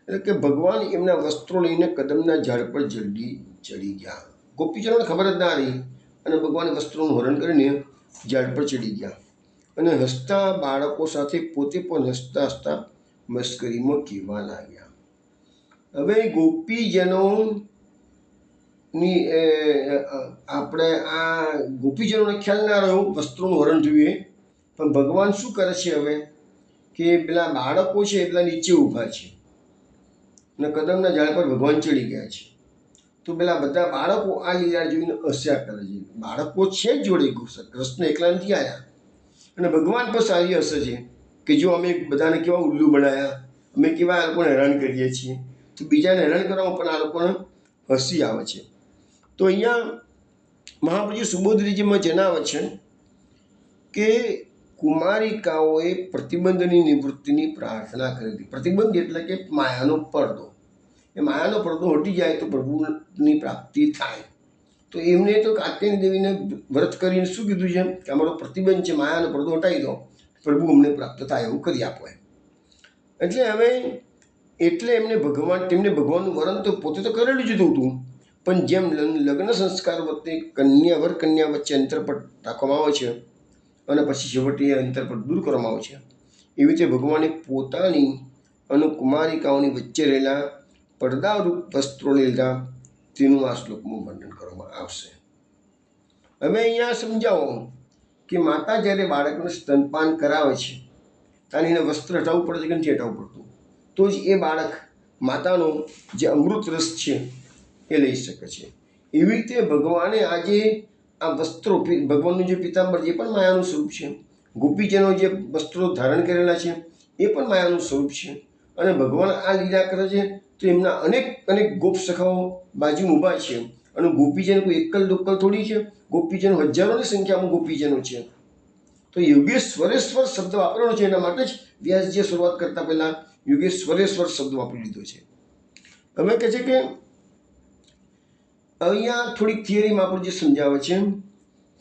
એટલે કે ભગવાન એમના વસ્ત્રો લઈને કદમના ઝાડ પર જલ્દી ચડી ગયા. ગોપીજનોને ખબર જ ના રહી અને ભગવાન વસ્ત્રોનું હરણ કરીને ઝાડ પર ચડી ગયા અને હસતા બાળકો સાથે પોતે પણ હસતા હસતા મસ્કરીમાં કહેવા લાગ્યા. હવે ગોપીજનોની આપણે આ ગોપીજનોને ખ્યાલ ના રહ્યો વસ્ત્રોનું હરણ જોઈએ, પણ ભગવાન શું કરે છે હવે કે પેલા બાળકો છે એટલા નીચે ઊભા છે અને કદમના ઝાડ પર ભગવાન ચડી ગયા છે. તો પેલા બધા બાળકો આ લીલા જોઈને હસ્યા કરે છે. બાળકો છે જ જોડે, કૃષ્ણ એકલા નથી આવ્યા અને ભગવાન પણ સારી હસે છે કે જો અમે બધાને કેવા ઉલ્લુ બનાવ્યા, અમે કેવા આ લોકોને હેરાન કરીએ છીએ, તો બીજાને હેરાન કરવામાં પણ આ લોકોને હસી આવે છે. તો અહીંયા મહાપ્રભુ સુબોધરીજીમાં જણાવે છે કે કુમારિકાઓએ પ્રતિબંધની નિવૃત્તિની પ્રાર્થના કરી હતી. પ્રતિબંધ એટલે કે માયાનો પડદો. એ માયાનો પડદો હટી જાય તો પ્રભુની પ્રાપ્તિ થાય. તો એમને તો કાત્યાયની દેવીને વ્રત કરીને શું કીધું છે કે અમારો પ્રતિબંધ છે, માયાનો પડદો હટાવી દો, પ્રભુ અમને પ્રાપ્ત થાય એવું કરી આપો એમ. એટલે એમને તેમને ભગવાનનું વરણ તો પોતે તો કરેલું જ હતું, પણ જેમ લગ્ન સંસ્કાર વખતે વર કન્યા વચ્ચે અંતરપટ રાખવામાં આવે છે અને પછી છેવટે એ અંતરપટ દૂર કરવામાં આવે છે, એવી રીતે ભગવાને પોતાની અને કુમારિકાઓની વચ્ચે રહેલા પડદારૂપ વસ્ત્રો લીધા, તેનું આ શ્લોકમાં વર્ણન કરવામાં આવશે. હવે અહીંયા સમજાવો કે માતા જ્યારે બાળકને સ્તનપાન કરાવે છે ત્યારે એને વસ્ત્ર હટાવવું પડે છે કે નથી હટાવવું પડતું, તો જ એ બાળક માતાનો જે અમૃત રસ છે એ લઈ શકે છે. એવી રીતે ભગવાને આજે આ વસ્ત્રો, ભગવાનનું જે પિતાંબર જે પણ માયાનું સ્વરૂપ છે, ગોપીજનો જે વસ્ત્રો ધારણ કરેલા છે એ પણ માયાનું સ્વરૂપ છે અને ભગવાન આ લીલા કરે છે તો એમના અનેક ગોપ સખાઓ બાજુમાં ઊભા છે અને ગોપીજન કોઈ એકલ દોકલ થોડી છે, ગોપીજનો હજારોની સંખ્યામાં ગોપીજનો છે. તો યોગેશ્વરેશ્વર શબ્દ વાપરેલો છે, એના માટે જ વ્યાસજીએ શરૂઆત કરતા પહેલા યોગેશ્વરેશ્વર શબ્દ વાપરી લીધો છે. હવે કહે છે કે અહીંયા થોડીક થિયરીમાં આપણે જે સમજાવે છે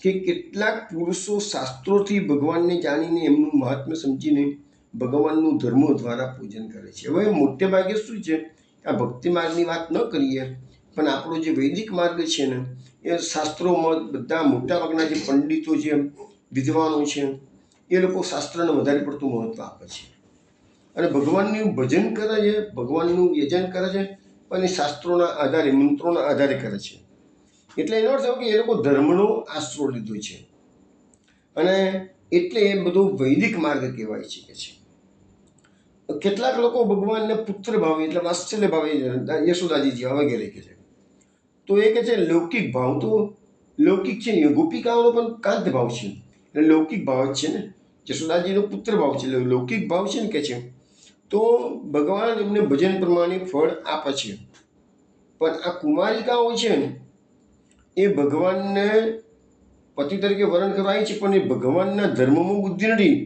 કે કેટલાક પુરુષો શાસ્ત્રોથી ભગવાનને જાણીને એમનું મહાત્મ્ય સમજીને ભગવાનનું ધર્મો દ્વારા પૂજન કરે છે. હવે મોટે ભાગે શું છે, આ ભક્તિ માર્ગની વાત ન કરીએ, પણ આપણો જે વૈદિક માર્ગ છે ને એ શાસ્ત્રોમાં બધા મોટાભાગના જે પંડિતો છે, વિદ્વાનો છે, એ લોકો શાસ્ત્રને વધારે પડતું મહત્ત્વ આપે છે અને ભગવાનનું ભજન કરે છે, ભગવાનનું યજન કરે છે, પણ એ શાસ્ત્રોના આધારે, મંત્રોના આધારે કરે છે. એટલે એનો અર્થ કે એ લોકો ધર્મનો આશરો લીધો છે અને એટલે એ બધો વૈદિક માર્ગ કહેવાય છે. કેટલાક લોકો ભગવાનને પુત્ર ભાવે એટલે વાત્સલ્ય ભાવે યશોદાજી જેવા વગેરે કહે છે. તો એ કહે છે લૌકિક ભાવ, તો લૌકિક છે ને, ગોપિકાઓનો પણ કાંત ભાવ છે એટલે લૌકિક ભાવ જ છે ને, યશોદાજીનો પુત્ર ભાવ છે એટલે લૌકિક ભાવ છે ને કે છે. તો ભગવાન એમને ભજન પ્રમાણે ફળ આપે છે પણ આ કુમારિકાઓ છે ને એ ભગવાનને પતિ તરીકે વર્ણન કરવા આવી છે, પણ એ ભગવાનના ધર્મમાં બુદ્ધિ નથી,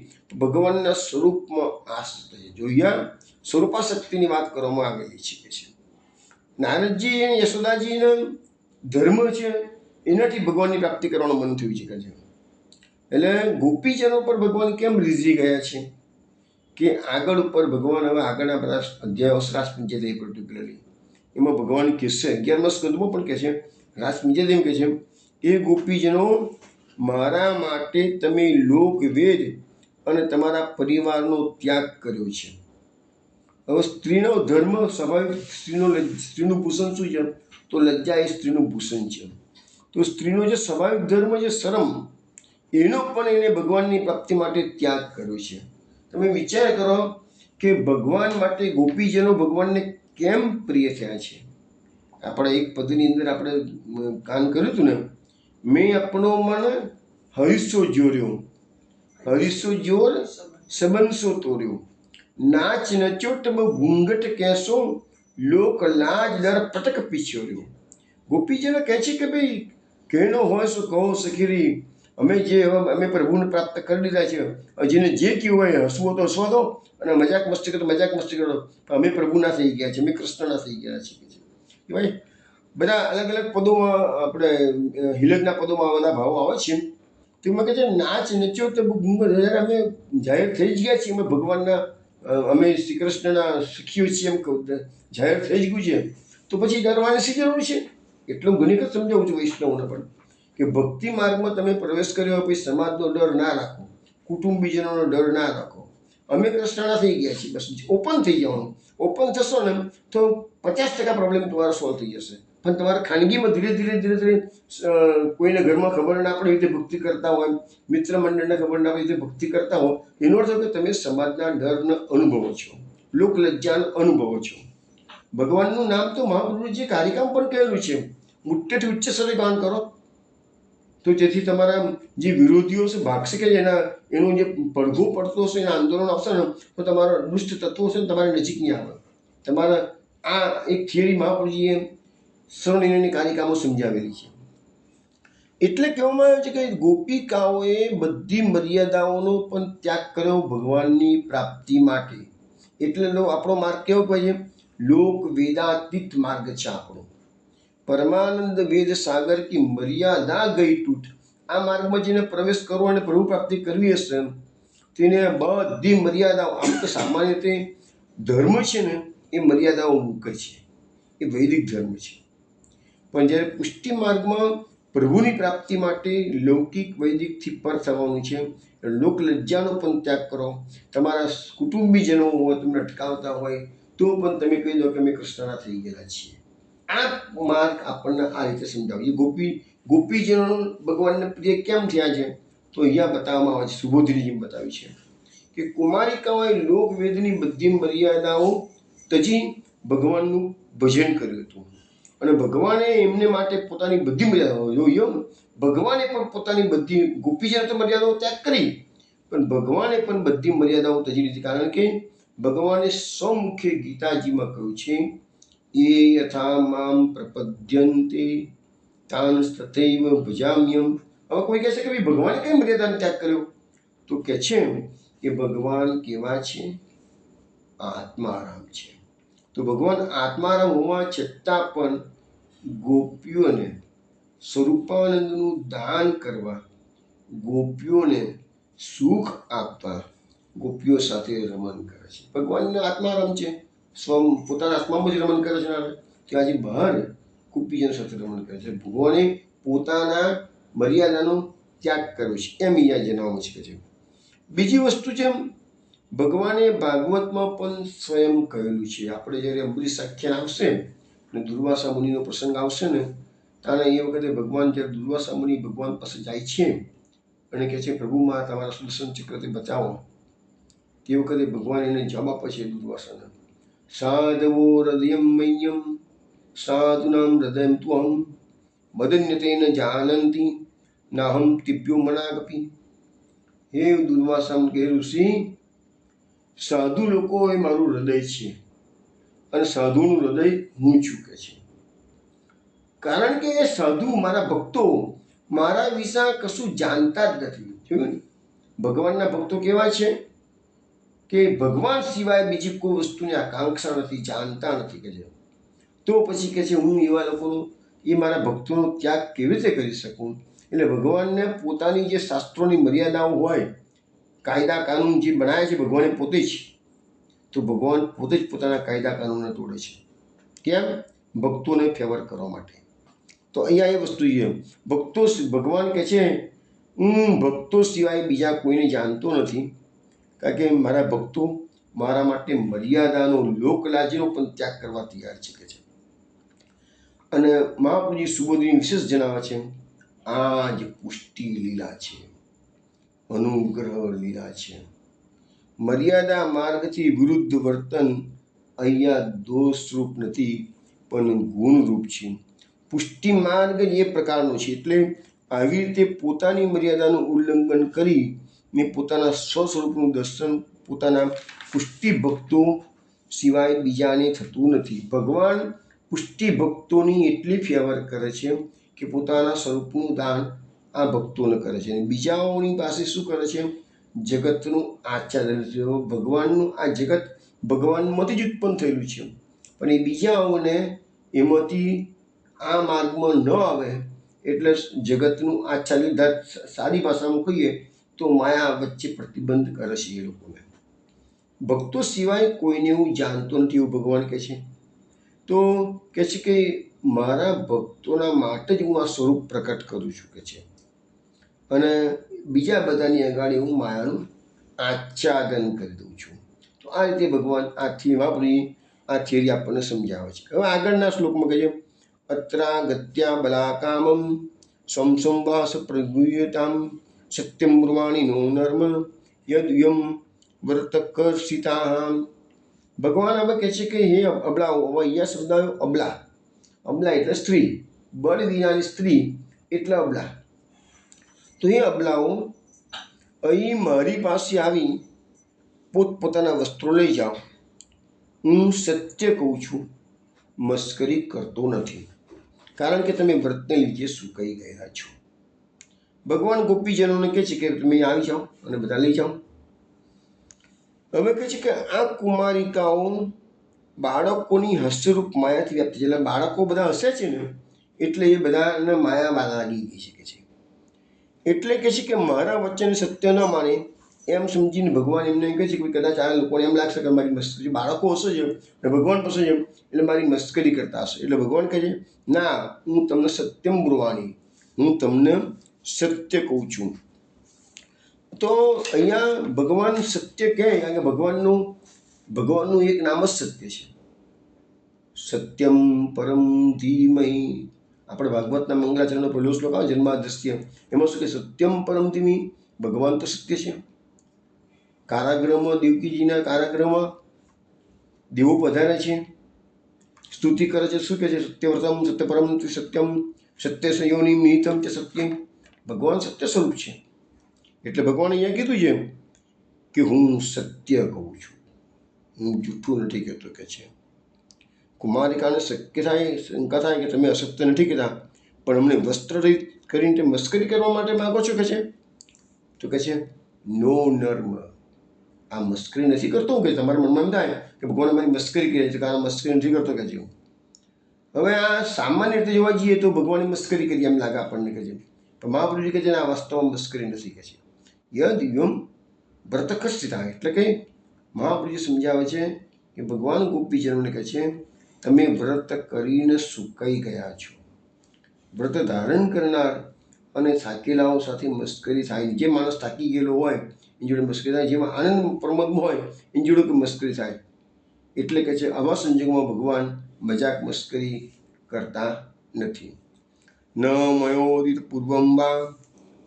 ભગવાનના સ્વરૂપમાં આસક્ત છે. જોઈએ સ્વરૂપાશક્તિની વાત કરવામાં આવેલી છે કે છે નારદજી અને યશોદાજીનો ધર્મ છે એનાથી ભગવાનની પ્રાપ્તિ કરવાનું મન થયું છે કે છે. એટલે ગોપીજનો પર ભગવાન કેમ રીઝી ગયા છે કે આગળ ઉપર ભગવાન હવે આગળના બધા અધ્યાયો રાસપંચેતી પર્ટિક્યુલરલી એમાં ભગવાન કહેશે 11મા સ્કંદમાં પણ કહે છે, રાસપંચેતી એમ કહે છે એ ગોપીજનો મારા માટે તમે લોક વેદ અને તમારા પરિવારનો ત્યાગ કર્યો છે. હવે સ્ત્રીનો ધર્મ સ્વાભાવિક, સ્ત્રીનું ભૂષણ શું છે? તો લજ્જા એ સ્ત્રીનું ભૂષણ છે. તો સ્ત્રીનો જે સ્વાભાવિક ધર્મ છે શરમ, એનો પણ એને ભગવાનની પ્રાપ્તિ માટે ત્યાગ કર્યો છે. તમે વિચાર કરો કે ભગવાન માટે ગોપીજનો ભગવાનને કેમ પ્રિય થયા છે. આપણે એક પદની અંદર આપણે કાન કર્યું હતું ને, મેં આપણો મન હરીશો જોર્યો, હરીશો જોર સંબંધો તોર્યો, નાચ નચ્યો તબ ઘૂંઘટ કેસો, લોક લાજ દર પટક પીછોર્યો. ગોપીજનો કહે છે કે ભાઈ કહેનો હોય શું કહો સખીરી, અમે પ્રભુને પ્રાપ્ત કરી લીધા છે, જેને જે કહેવું હોય હસવો તો હસવા દો અને મજાક મસ્તી કરો મજાક મસ્તી કરો, અમે પ્રભુના થઈ ગયા છે, અમે કૃષ્ણના થઈ ગયા છીએ. ભાઈ બધા અલગ અલગ પદોમાં આપણે હિલજના પદોમાં બધા ભાવો આવે છે. તો એમાં કહે છે નાચ નચ્યો તો જ્યારે અમે જાહેર થઈ જ ગયા છીએ, અમે ભગવાનના અમે શ્રી કૃષ્ણના સખીઓ છીએ એમ જાહેર થઈ જ ગયું છે, તો પછી ડરવાની શી જરૂર છે? એટલું ઘણી વખત સમજાવું છું વૈષ્ણવને પણ કે ભક્તિ માર્ગમાં તમે પ્રવેશ કર્યો પછી સમાજનો ડર ના રાખો, કુટુંબીજનોનો ડર ના રાખો. અમે કૃષ્ણના થઈ ગયા છીએ, બસ ઓપન થઈ જવાનું. ઓપન થશો ને તો 50% પ્રોબ્લેમ તમારો સોલ્વ થઈ જશે. પણ તમારા ખાનગીમાં ધીરે ધીરે કોઈને ઘરમાં ખબર ના પડે રીતે ભક્તિ કરતા હોય, મિત્ર મંડળને ખબર ના પડે રીતે ભક્તિ કરતા હો, એનો અર્થ કે તમે સમાજના ડરનો અનુભવો છો, લોકલજ્જાનો અનુભવો છો. ભગવાનનું નામ તો મહાપ્રભુજી કારિકામ પણ કહેલું છે, ઉચ્ચથી ઉચ્ચ સ્વરે ગાન કરો, તો જેથી તમારા જે વિરોધીઓ છે ભાગશે કે એનો જે પડઘો પડતો હશે, એના આંદોલન આવશે ને તો તમારા દુષ્ટ તત્વો છે ને તમારી નજીક નહીં આવે. તમારા આ એક થિયરી મહાપ્રભુજીએ સરળ કારિકામાં સમજાવેલી છે. એટલે કહેવામાં આવે છે કે ગોપિકાઓએ બધી મર્યાદાઓનો પણ ત્યાગ કર્યો ભગવાનની પ્રાપ્તિ માટે. એટલે આપણો માર્ગ કેવો કહે છે? લોક વેદાતીત માર્ગ છે આપણો. પરમાનંદ વેદ સાગર કી મર્યાદા ગઈ તૂટ. આ માર્ગમાં જેને પ્રવેશ કરવો અને પ્રભુ પ્રાપ્તિ કરવી હશે તેને બધી મર્યાદાઓ, આમ તો સામાન્ય રીતે ધર્મ છે ને એ મર્યાદાઓ મૂકે છે, એ વૈદિક ધર્મ છે. પણ જ્યારે પુષ્ટિ માર્ગમાં પ્રભુની પ્રાપ્તિ માટે લૌકિક વૈદિકથી પર થવાનું છે. લોકલજ્જાનો પણ ત્યાગ કરો. તમારા કુટુંબીજનો હોય તમને અટકાવતા હોય તો પણ તમે કહી દો કે અમે કૃષ્ણના થઈ ગયેલા છીએ. આ માર્ગ આપણને આ રીતે સમજાવીએ. ગોપીજનો ભગવાનને પ્રિય કેમ થયા છે? તો અહીંયા બતાવવામાં આવે છે, સુબોધીજી બતાવ્યું છે કે કુમારિકાઓએ લોકવેદની બધી મર્યાદાઓ તજી ભગવાનનું ભજન કર્યું હતું. અને ભગવાને એમને માટે પોતાની બધી મર્યાદાઓ ભગવાને પણ પોતાની બધી ગોપીજનો તો મર્યાદાઓ ત્યાગ કરી, પણ ભગવાને પણ બધી મર્યાદાઓ તજી લીધી. કારણ કે ભગવાને સ્વમુખે ગીતાજીમાં કહ્યું છે એ યથા મામ પ્રપદ્યન્તે તાન તથૈવ ભજામ્યમ. હવે કોઈ કહે છે કે ભાઈ ભગવાને કઈ મર્યાદાનો ત્યાગ કર્યો? તો કે છે કે ભગવાન કેવા છે? આત્મારામ છે. તો ભગવાન આત્મારામ હોવા છતાં પણ ગોપીઓને સ્વરૂપાનંદનું દાન કરવા, ગોપીઓને સુખ આપવા, ગોપીઓ સાથે રમણ કરે છે. ભગવાનને આત્મારામ છે, પોતાના આત્મામાં જ રમણ કરે છે. તે આજે બહાર ગોપીજનો સાથે રમણ કરે છે. ભગવાને પોતાના મર્યાદાનો ત્યાગ કર્યો છે એમ અહીંયા જણાવવામાં છે. બીજી વસ્તુ છે, ભગવાને ભાગવતમાં પણ સ્વયં કહેલું છે. આપણે જ્યારે અંબરીશ આખ્યાન આવશે ને દુર્વાસા મુનિનો પ્રસંગ આવશે ને ત્યારે એ વખતે ભગવાન જ્યારે દુર્વાસા મુનિ ભગવાન પાસે જાય છે અને કહે છે પ્રભુમાં તમારા સુદર્શન ચક્રથી બચાવો, તે વખતે ભગવાન એને જવાબ આપે છે દુર્વાસાને, સાધવો હૃદયમ મય્યમ સાધુનામ હૃદયમ ત્વહમ મદન્યતેન જાનંતી નાહમ તિપ્યો મનાગપી. હે દુર્વાસા કે ઋષિ, સાધુ લોકો એ મારું હૃદય છે અને સાધુનું હૃદય હું છું કે છે. કારણ કે એ સાધુ મારા ભક્તો મારા વિશે કશું જાણતા જ નથી. જોયું ને, ભગવાનના ભક્તો કેવા છે કે ભગવાન સિવાય બીજી કોઈ વસ્તુની આકાંક્ષા નથી, જાણતા નથી કે છે. તો પછી કે છે હું એવા લોકોનો, એ મારા ભક્તોનો ત્યાગ કેવી રીતે કરી શકું? એટલે ભગવાનને પોતાની જે શાસ્ત્રોની મર્યાદાઓ હોય, કાયદા કાનૂન જે બનાવ્યા છે ભગવાને પોતે જ, તો ભગવાન પોતે જ પોતાના કાયદા કાનૂનને તોડે છે. કેમ? ભક્તોને ફેવર કરવા માટે. તો અહીંયા એ વસ્તુ છે, ભક્તો, ભગવાન કહે છે હું ભક્તો સિવાય બીજા કોઈને જાણતો નથી, કારણ કે મારા ભક્તો મારા માટે મર્યાદાનો, લોકલાજનો પણ ત્યાગ કરવા તૈયાર છે કે છે. અને મહાપ્રભુજી સુબોધની વિશેષ જણાવે છે, આ જ પુષ્ટિ લીલા છે, અનુગ્રહ લીલા છે. મર્યાદા માર્ગથી વિરુદ્ધ વર્તન અહીંયા દોષરૂપ નથી પણ ગુણરૂપ છે. પુષ્ટિ માર્ગ એ પ્રકારનો છે, એટલે આવી રીતે પોતાની મર્યાદાનું ઉલ્લંઘન કરી ને પોતાના સ્વસ્વરૂપનું દર્શન પોતાના પુષ્ટિ ભક્તો સિવાય બીજાને થતું નથી. ભગવાન પુષ્ટિ ભક્તોની એટલી ફેવર કરે છે કે પોતાના સ્વરૂપનું દાન આ ભક્તોને કરે છે. અને બીજાઓની પાસે શું કરે છે? જગતનું આચાર્ય. ભગવાનનું આ જગત ભગવાનમાંથી જ ઉત્પન્ન થયેલું છે, પણ એ બીજાઓને એમાંથી આ માર્ગમાં ન આવે એટલે જગતનું આચાર્ય, સારી ભાષામાં કહીએ તો માયા વચ્ચે પ્રતિબંધ કરે છે એ લોકોને. ભક્તો સિવાય કોઈને હું જાણતો નથી એવું ભગવાન કહે છે. તો કહે છે કે મારા ભક્તોના માટે જ હું આ સ્વરૂપ પ્રકટ કરું છું કે છે, અને બીજા બધાની આગળ હું માયાનું આચ્છાદન કરી દઉં છું. તો આ રીતે ભગવાન આથી વાપરી આ થિયરી આપણને સમજાવે છે. હવે આગળના શ્લોકમાં કહીએ, અત્રાગત્યા બલાકામમ સંસંવાસ પ્રગુહ્યતામ સત્યમ બ્રુવાણી નો નર્મ યદયમ વર્તકર્ષિતા. ભગવાન હવે કહે છે કે હે અબલાઓ, હવે અહીંયા શબ્દ આવ્યો અબલા. અબલા એટલે સ્ત્રી, બળ વિનાની સ્ત્રી એટલે અબલા. તો એ અબલાઓ અહીં મારી પાસે આવી પોતપોતાના વસ્ત્રો લઈ જાઓ. હું સત્ય કહું છું, મસ્કરી કરતો નથી, કારણ કે તમે વ્રતને લીધે સુકાઈ ગયા છો. ભગવાન ગોપીજનોને કહે છે કે તમે આવી જાઓ અને બધા લઈ જાઓ. હવે કહે છે કે આ કુમારિકાઓ બાળકોની હસ્યરૂપ માયાથી વ્યાપ્ત છે. એટલે બાળકો બધા હસે છે ને એટલે એ બધાને માયા લાગી ગઈ છે. એટલે કહે છે કે મારા વચન સત્ય ન માને એમ સમજીને ભગવાન એમને કહે છે કે કદાચ આ લોકોને એમ લાગશે કે મારી મસ્કરી, બાળકો હશે છે અને ભગવાન પાસે છે એટલે મારી મસ્કરી કરતા હશે. એટલે ભગવાન કહે છે ના, હું તમને સત્યમ બ્રુવાણી, હું તમને સત્ય કહું છું. તો અહીંયા ભગવાન સત્ય કહે, કારણ કે ભગવાનનું એક નામ જ સત્ય છે. સત્યમ પરમ ધીમહિ. આપણે ભાગવતના મંગલાચરણનો પહેલો શ્લોક આવે જન્માદ્રશ્ય, એમાં શું કે સત્યમ પરમ ધીમહિ, ભગવાન તો સત્ય છે. કારાગૃહમાં, દેવકીજીના કારાગૃહમાં દેવો પધારે છે, સ્તુતિ કરે છે. શું કહે છે? સત્યવ્રતમ સત્ય પરમ સત્યમ સત્ય સંયોની નિહિતમ ચ સત્યમ. ભગવાન સત્ય સ્વરૂપ છે. એટલે ભગવાન અહીંયા કીધું છે કે હું સત્ય કહું છું, હું જૂઠું નથી કહેતો કે છે. કુમારિકાને શંકા થાય કે તમે અસત્ય નથી કહેતા, પણ અમને વસ્ત્રરહિત કરીને મસ્કરી કરવા માટે માગો છો કે છે. તો કહે છે નો નર્મ, આ મસ્કરી નથી કરતો કે તમારા મનમાં એમ થાય કે ભગવાન અમારી મસ્કરી કરે છે, કારણ મસ્કરી નથી કરતો કે છે. હવે આ સામાન્ય રીતે જોવા જઈએ તો ભગવાનની મસ્કરી કરી એમ લાગે આપણને કે છે, પણ મહાપ્રભુજી કહે છે આ વાસ્તવમાં મસ્કરી નથી કે છે. યદ યુમ વ્રતકસ્થિતા. એટલે કે મહાપ્રભુજી સમજાવે છે કે ભગવાન ગોપીજનોને કહે છે તમે વ્રત કરીને સુકાઈ ગયા છો. વ્રત ધારણ કરનાર અને થાકેલાઓ સાથે મસ્કરી થાય. જે માણસ થાકી ગયેલો હોય એની જોડે મસ્કરી થાય, જેમાં આનંદ પ્રમોદમાં હોય એની જોડે મસ્કરી થાય. એટલે કે છે આવા સંજોગોમાં ભગવાન મજાક મસ્કરી કરતા નથી. ન મયોદિત પૂર્વમ વા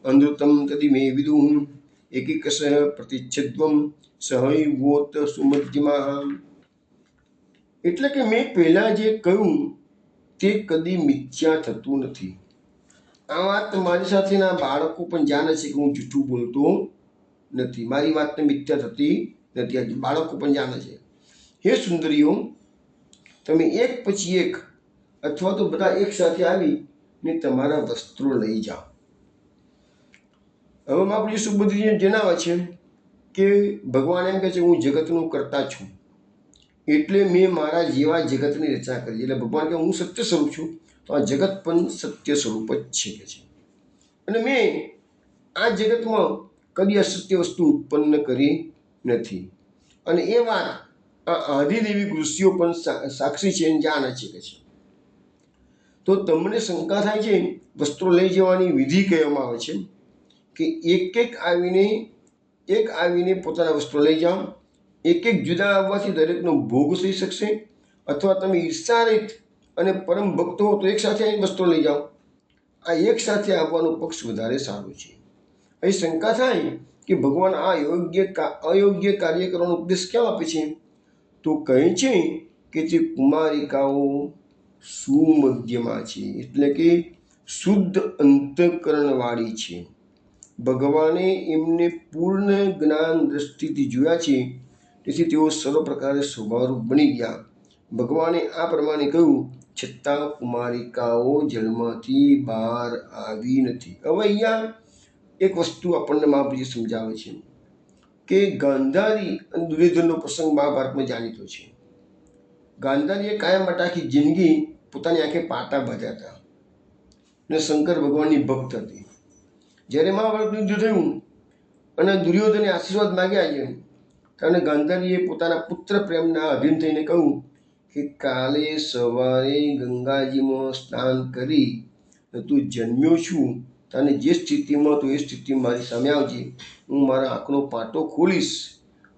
અનૃતમ તદી મે વિદુઃ એકિકશ પ્રતિચ્છદ્વમ સહૈવોત સુમધ્યમાં. એટલે કે મેં પહેલાં જે કહ્યું તે કદી મિથ્યા થતું નથી. આ વાત મારી સાથેના બાળકો પણ જાણે છે કે હું જૂઠું બોલતો નથી, મારી વાતને મિથ્યા થતી નથી. આ બાળકો પણ જાણે છે. હે સુંદરીઓ, તમે એક પછી એક અથવા તો બધા એક સાથે આવીને તમારા વસ્ત્રો લઈ જાઓ. હવે આપણે શું બધું જણાવે છે કે ભગવાન એમ કહે છે હું જગતનું કરતા છું, એટલે મેં મારા જેવા જગતની રચના કરી. એટલે ભગવાન કહે હું સત્ય સ્વરૂપ છું, તો આ જગત પણ સત્ય સ્વરૂપ જ છે કે છે. અને મેં આ જગતમાં કદી અસત્ય વસ્તુ ઉત્પન્ન કરી નથી. અને એ વાત આ આદિદેવી ઋષિઓ પણ સાક્ષી છે અને જાણે છે કે છે. તો તમને શંકા થાય છે, વસ્ત્રો લઈ જવાની વિધિ કહેવામાં આવે છે કે એક આવીને પોતાના વસ્ત્રો લઈ જાઓ. એક જુદા આવવાથી દરેકનો ભોગ થઈ શકશે. અથવા તમે ઈર્ષારહિત અને પરમ ભક્ત હો તો એક સાથે આવીને વસ્ત્રો લઈ જાઓ. આ એક સાથે આવવાનો પક્ષ વધારે સારો છે. અહીં શંકા થાય કે ભગવાન આ અયોગ્ય કાર્ય કરવાનો ઉપદેશ ક્યાં આપે છે? તો કહે છે કે જે કુમારિકાઓ સુમધ્યમાં છે, એટલે કે શુદ્ધ અંતઃકરણવાળી છે. ભગવાને એમને પૂર્ણ જ્ઞાન દ્રષ્ટિથી જોયા છે, તેથી તેઓ સર્વ પ્રકારે સ્વભાવરૂપ બની ગયા. ભગવાને આ પ્રમાણે કહ્યું, છતાં કુમારિકાઓ જન્મથી બહાર આવી નથી. હવે અહીંયા એક વસ્તુ આપણને મહાભારત સમજાવે છે કે ગાંધારી અને દુર્યોધનનો પ્રસંગ મહાભારતમાં જાણીતો છે. ગાંધારીએ કાયમ માટે આખી જિંદગી પોતાની આંખે પાટા બાંધ્યા હતા અને શંકર ભગવાનની ભક્ત હતી. જ્યારે મહાભારતનું યુદ્ધ થયું અને દુર્યોધને આશીર્વાદ માગ્યા છે, અને ગાંધારીએ પોતાના પુત્ર પ્રેમના અધીન થઈને કહ્યું કે કાલે સવારે ગંગાજીમાં સ્નાન કરી તું જન્મ્યો છું, તને જે સ્થિતિમાં તું એ સ્થિતિમાં મારી સામે આવજે. હું મારા આંખનો પાટો ખોલીશ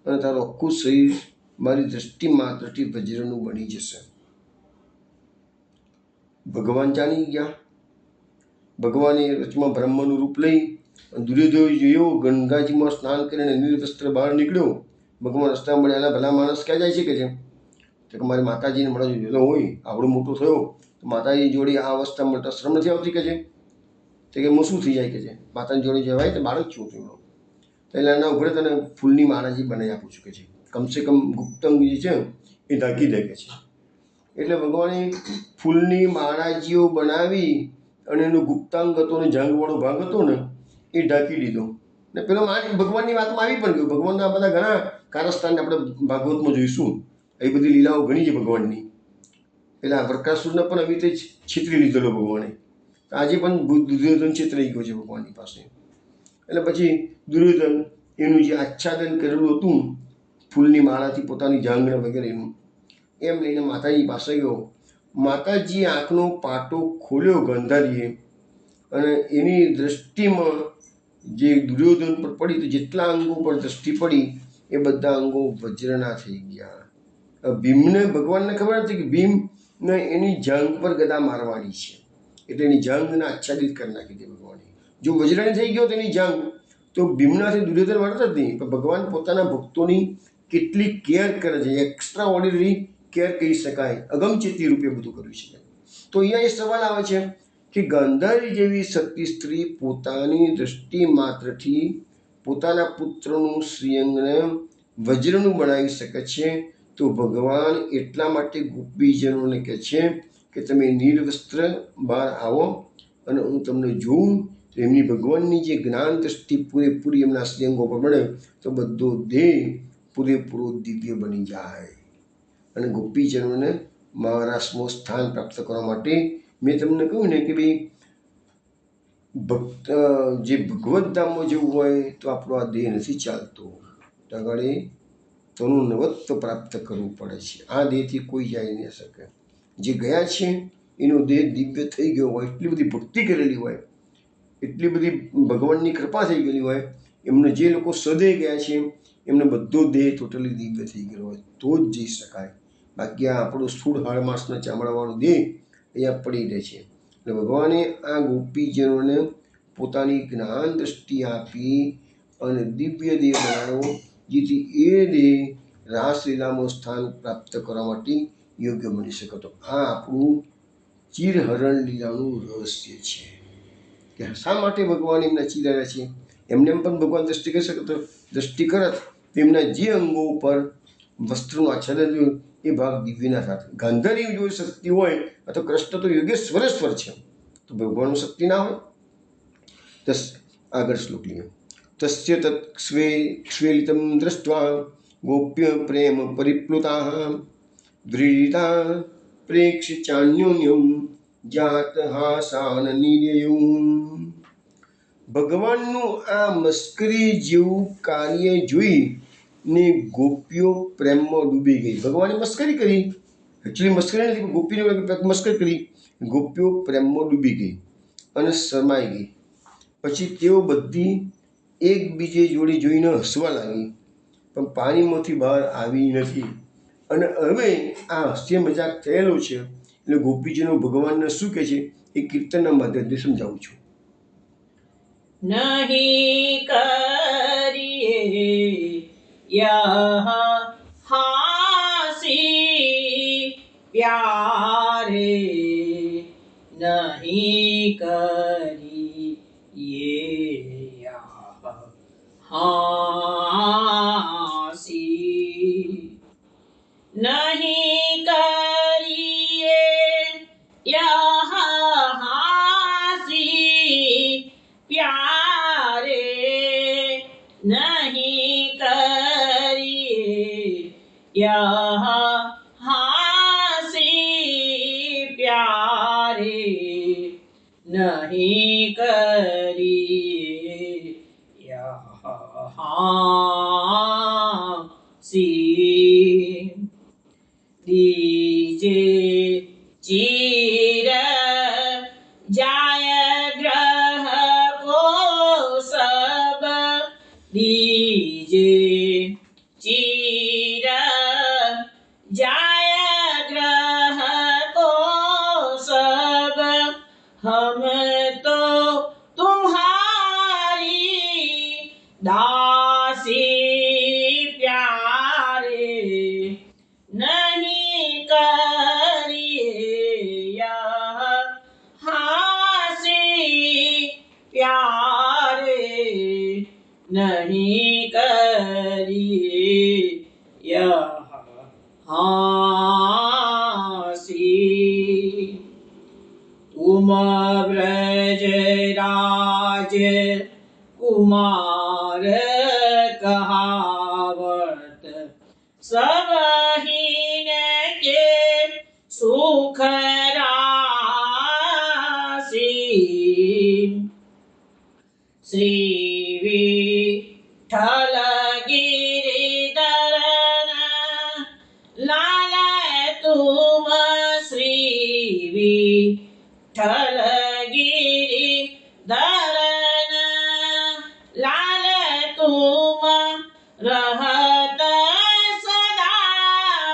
અને તારું આખું શરીર મારી દ્રષ્ટિ માત્રથી વજ્રનું બની જશે. ભગવાન જાણી ગયા. ભગવાને રચમાં બ્રહ્મનું રૂપ લઈ દુર્યોધન જોયો, ગંગાજીમાં સ્નાન કરીને નિર્વસ્ત્ર બહાર નીકળ્યો. ભગવાન રસ્તા મળ્યા, ભલા માણસ ક્યાં જાય છે કે છે? તો કે મારી માતાજીને મળવા જોઈએ. હોય આવડો મોટો થયો તો માતાજી જોડે આ અવસ્થા મળતા શ્રમ નથી આવતી કે છે? તો કે હું શું થઈ જાય કે છે? માતાની જોડે જવાય તો બાળક છું તું. એટલે એના ઉઘડે તને ફૂલની માળાજી બનાવી આપું છું કે છે. કમસે કમ ગુપ્તંગ જે છે એ ઢાંકી દે કે છે. એટલે ભગવાને ફૂલની માળાજીઓ બનાવી અને એનો ગુપ્તાંગ હતો ને જાંગવાળો ભાગ હતો ને એ ઢાંકી દીધો. ને પેલો ભગવાનની વાતમાં આવી પણ ગયો. ભગવાનના બધા ઘણા કારસ્થાનને આપણે ભાગવતમાં જોઈશું. એ બધી લીલાઓ ઘણી છે ભગવાનની. એટલે પ્રકાશુરને પણ આવી રીતે છેતરી લીધેલો ભગવાને. આજે પણ દુર્યોધન છેતરાઈ ગયો છે ભગવાનની પાસે. એટલે પછી દુર્યોધન એનું જે આચ્છાદન કરેલું હતું ફૂલની માળાથી પોતાની જાંઘને વગેરેનું, એમ લઈને માતાજી પાસે ગયો. માતાજીએ આંખનો પાટો ખોલ્યો ગાંધારીએ, અને એની દ્રષ્ટિમાં જે દુર્યોધન પર પડી તો જેટલા અંગો પર દ્રષ્ટિ પડી એ બધા અંગો વજ્રના થઈ ગયા. ભીમને ભગવાનને ખબર હતી કે ભીમને એની જાંઘ પર ગદા મારવાની છે, એટલે એની જાંઘને આચ્છાદિત કરી નાખી હતી ભગવાને. જો વજ્રની થઈ ગયો તો એની જાંઘ, તો ભીમનાથી દુર્યોધન મારતા જ નહીં. પણ ભગવાન પોતાના ભક્તોની કેટલી કેર કરે છે, એક્સ્ટ્રા ઓર્ડિનરી કેર કહી શકાય, અગમચેતી રૂપે બધું કર્યું છે. તો અહીંયા એ સવાલ આવે છે કે ગાંધારી જેવી સતી સ્ત્રી પોતાની દ્રષ્ટિ માત્રથી પોતાના પુત્રનું શ્રીઅંગને વજ્રનું બનાવી શકે છે, તો ભગવાન એટલા માટે ગોપીજનોને કહે છે કે તમે નિર્વસ્ત્ર બહાર આવો અને હું તમને જોઉં. તો એમની ભગવાનની જે જ્ઞાન દ્રષ્ટિ પૂરેપૂરી એમના શ્રીઅંગો પર મળે તો બધો દેહ પૂરેપૂરો દિવ્ય બની જાય. અને ગોપીજનોને મારા સ્મો સ્થાન પ્રાપ્ત કરવા માટે મેં તમને કહ્યું ને કે ભાઈ ભક્ત જે ભગવત ધામમાં જવું હોય તો આપણો આ દેહ નથી ચાલતો. આગળ તેનું નવત્વ પ્રાપ્ત કરવું પડે છે. આ દેહથી કોઈ જાય નહીં શકે. જે ગયા છે એનો દેહ દિવ્ય થઈ ગયો હોય, એટલી બધી ભક્તિ કરેલી હોય, એટલી બધી ભગવાનની કૃપા થઈ ગયેલી હોય, એમને જે લોકો સદે ગયા છે એમને બધો દેહ ટોટલી દિવ્ય થઈ ગયેલો હોય તો જ જઈ શકાય. બાકી આ આપણું સ્થૂળ હાડ માસના ચામડાવાળો દેહ અહીંયા પડી રહે છે. એટલે ભગવાને આ ગોપીજનોને પોતાની જ્ઞાન દ્રષ્ટિ આપી અને દિવ્ય દેહ બનાવ્યો, જેથી એ દેહ રાસલીલામાં સ્થાન પ્રાપ્ત કરવા માટે યોગ્ય બની શકે. તો આ આપણું ચિરહરણ લીલાનું રહસ્ય છે કે શા માટે ભગવાન એમના ચિરહર્યા છે. એમને એમ પણ ભગવાન દ્રષ્ટિ કરી શકે તો દ્રષ્ટિ કરત તેમના જે અંગો ઉપર વસ્ત્રનું આચ્છાદન જોયું એ ભાગ દિવ્યના સાથે. ગાંધારી જો શક્તિ હોય અથવા કૃષ્ણ તો યોગેશ્વરેશ્વર છે, તો ભગવાનનું શક્તિ ના હોય. તસ આગળ શ્લોક લઈએ. તસ્ય તત્સ્વેલિતમ દૃષ્ટ્વા ગોપ્ય પ્રેમ પરિપ્લુતાઃ વ્રીડિતા પ્રેક્ષ્ય ચાન્યોન્યમ જાત હાસાન નિર્યયું. ભગવાનનું આ મસ્કરી જેવું કાર્ય જોઈ ને ગોપીઓ પ્રેમમાં ડૂબી ગઈ. ભગવાને મસ્કરી કરી, એકચ્યુઅલી મસ્કરી નથી, ગોપીને મસ્કરી કરી. ગોપીઓ પ્રેમમાં ડૂબી ગઈ અને શરમાઈ ગઈ. પછી તેઓ બધી એકબીજે જોડે જોઈને હસવા લાગી, પણ પાણીમાંથી બહાર આવી નથી. અને હવે આ હાસ્ય મજાક થયેલો છે એટલે ગોપીજનો ભગવાનને શું કહે છે એ કીર્તનના માધ્યમથી સમજાવું છું. નહીં કરીએ યહ હાસી પ્યારે, નહીં કરીએ યહ હાસી, નહીં કરીએ યહ હાસી પ્યારે, નહીં કરીએ યહ હાસી પ્યારે, નહીં કરીએ યહ હાસી. દીજે ચીર જાય ગ્રહ કો સબ, દીજે ચીર જાય ગ્રહ को सब, हम तो तुम्हारी दासी प्यारे, नहीं करिए यह हासी प्यारे, नहीं करिए यह हासी. तुम ब्रज राज कुमार कहावत, सब हीन के सुख राशि. श्री विठ्ठल गिरिधरन लाल तुम, श्री विठ्ठल गिरिधरन लाल तुम, रहत सदा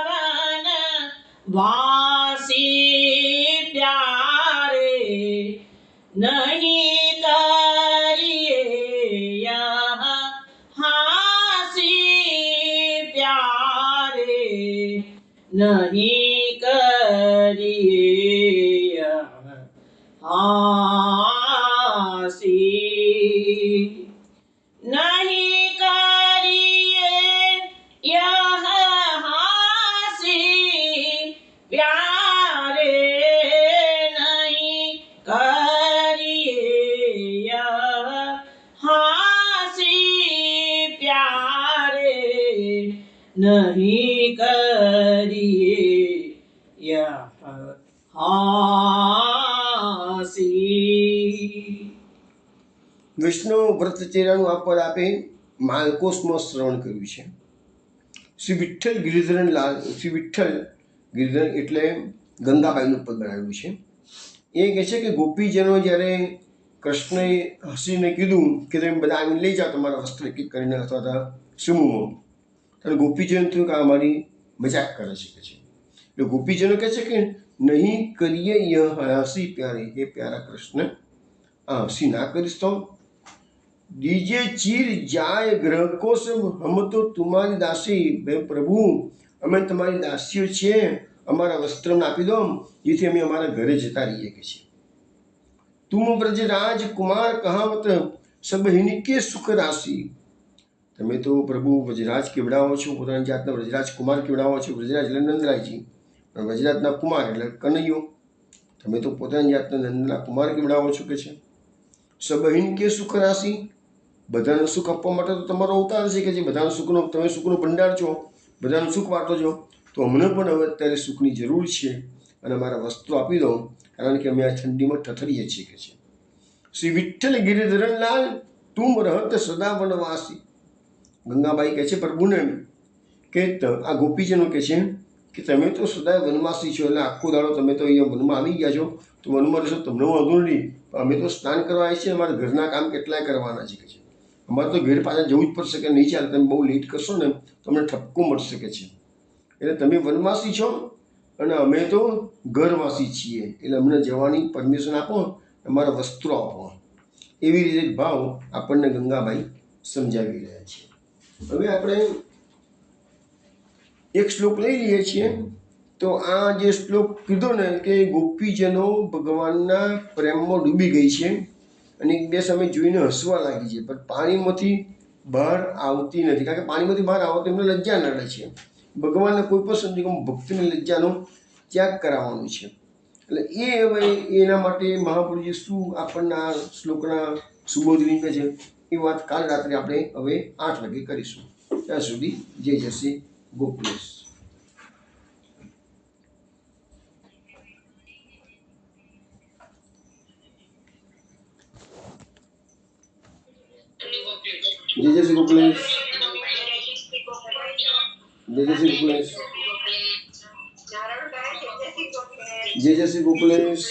वन वासी प्यारे, नहीं करिए यह हासी प्यारे, नहीं करिए यह हासी, नहीं करिए यह हासी प्यारे, नहीं करिए यह हासी प्यारे, नहीं करिए यह हासी. વૈષ્ણવ વ્રતચર્યાનું આ પદ આપે માલકોસમાં શ્રવણ કર્યું છે. શ્રી વિઠ્ઠલ ગિરિધરન લાલ, શ્રી વિઠ્ઠલ ગિરિધર એટલે ગંગાબાઈનું પદ બનાવ્યું છે. એ કહે છે કે ગોપીજનો જ્યારે કૃષ્ણએ હસીને કીધું કે તમે બધા આવીને લઈ જાઓ તમારા વસ્ત્ર એક એક કરીને અથવા તો સમૂહમાં, ત્યારે ગોપીજનો થયું કે આ અમારી મજાક કરે છે. એટલે ગોપીજનો કહે છે કે નહીં કરીએ યહ હસી પ્યારે, એ પ્યારા કૃષ્ણ આ હસી ના કરીશ તો. દીજે ચીર જાય ગ્રહકો સબ, હમ તો તુમારી દાસી, બે પ્રભુ અમે તમારી દાસીઓ છીએ, અમારા વસ્ત્રને આપી દો જેથી અમે અમારા ઘરે જતા રહીએ કે છે. તુમ વ્રજ રાજ કુમાર કહાવત, સબ હિનકે સુખ રાશિ, તમે તો પ્રભુ વ્રજરાજ કેવડાવો છો, પોતાની જાતના વ્રજરાજ કુમાર કેવડાવો છો. વ્રજરાજ એટલે નંદરાયજી, પણ વ્રજરાજના કુમાર એટલે કનૈયો. તમે તો પોતાની જાતના નંદના કુમાર કેવડાવો છો કે છે. સબહીન કે સુખ રાશિ, બધાનું સુખ આપવા માટે તો તમારો અવતાર છે કે જે બધાનું સુખનો, તમે સુખનો ભંડાર છો, બધાનું સુખ વાંટો છો. તો અમને પણ હવે અત્યારે સુખની જરૂર છે અને અમારા વસ્ત્રો આપી દો, કારણ કે અમે આ ઠંડીમાં ઠઠરીએ છીએ કે છે. શ્રી વિઠ્ઠલ ગિરિધરન લાલ તુમ રહત સદા વનવાસી. ગંગાબાઈ કહે છે પ્રભુને કે આ ગોપીજનો કહે છે કે તમે તો સદાય વનવાસી છો, એટલે આખો દાડો તમે તો અહીંયા વનમાં આવી ગયા છો, તો વનમાં રહેશો તમને વાંધો નહીં, પણ અમે તો સ્નાન કરવા આવીએ છીએ, અમારા ઘરના કામ કેટલાય કરવાના છે કે છે. અમારે તો ઘેર પાછા જવું જ પડશે કે નહીં ચાલે, તમે બહુ લેટ કરશો ને તો અમને ઠપકો મળશે કે છે. એટલે તમે વનવાસી છો અને અમે તો ઘરવાસી છીએ, એટલે અમને જવાની પરમિશન આપો, અમારા વસ્ત્રો આપો. એવી રીતે ભાવ આપણને ગંગાબાઈ સમજાવી રહ્યા છે. હવે આપણે એક શ્લોક લઈ લઈએ છીએ. તો આ જે શ્લોક કીધો ને કે ગોપીજનો ભગવાનના પ્રેમમાં ડૂબી ગઈ છે અને એક બે સમય જોઈને હસવા લાગી છે, પણ પાણીમાંથી બહાર આવતી નથી, કારણ કે પાણીમાંથી બહાર આવો તો એમને લજ્જા નડે છે. ભગવાનને કોઈ પણ સંજોગોમાં ભક્તિની લજ્જાનો ત્યાગ કરાવવાનો છે. એટલે એ હવે એના માટે મહાપુરુષે શું આપણને આ શ્લોકના સુબોધની કહે છે એ વાત કાલ રાત્રે આપણે હવે 8 વાગે કરીશું. ત્યાં સુધી જય જય શ્રી ગોકુલેશ. જય જય શ્રી ગોકુલેશ. જય જય શ્રી ગોકુલેશ. જય જય શ્રી ગોકુલેશ.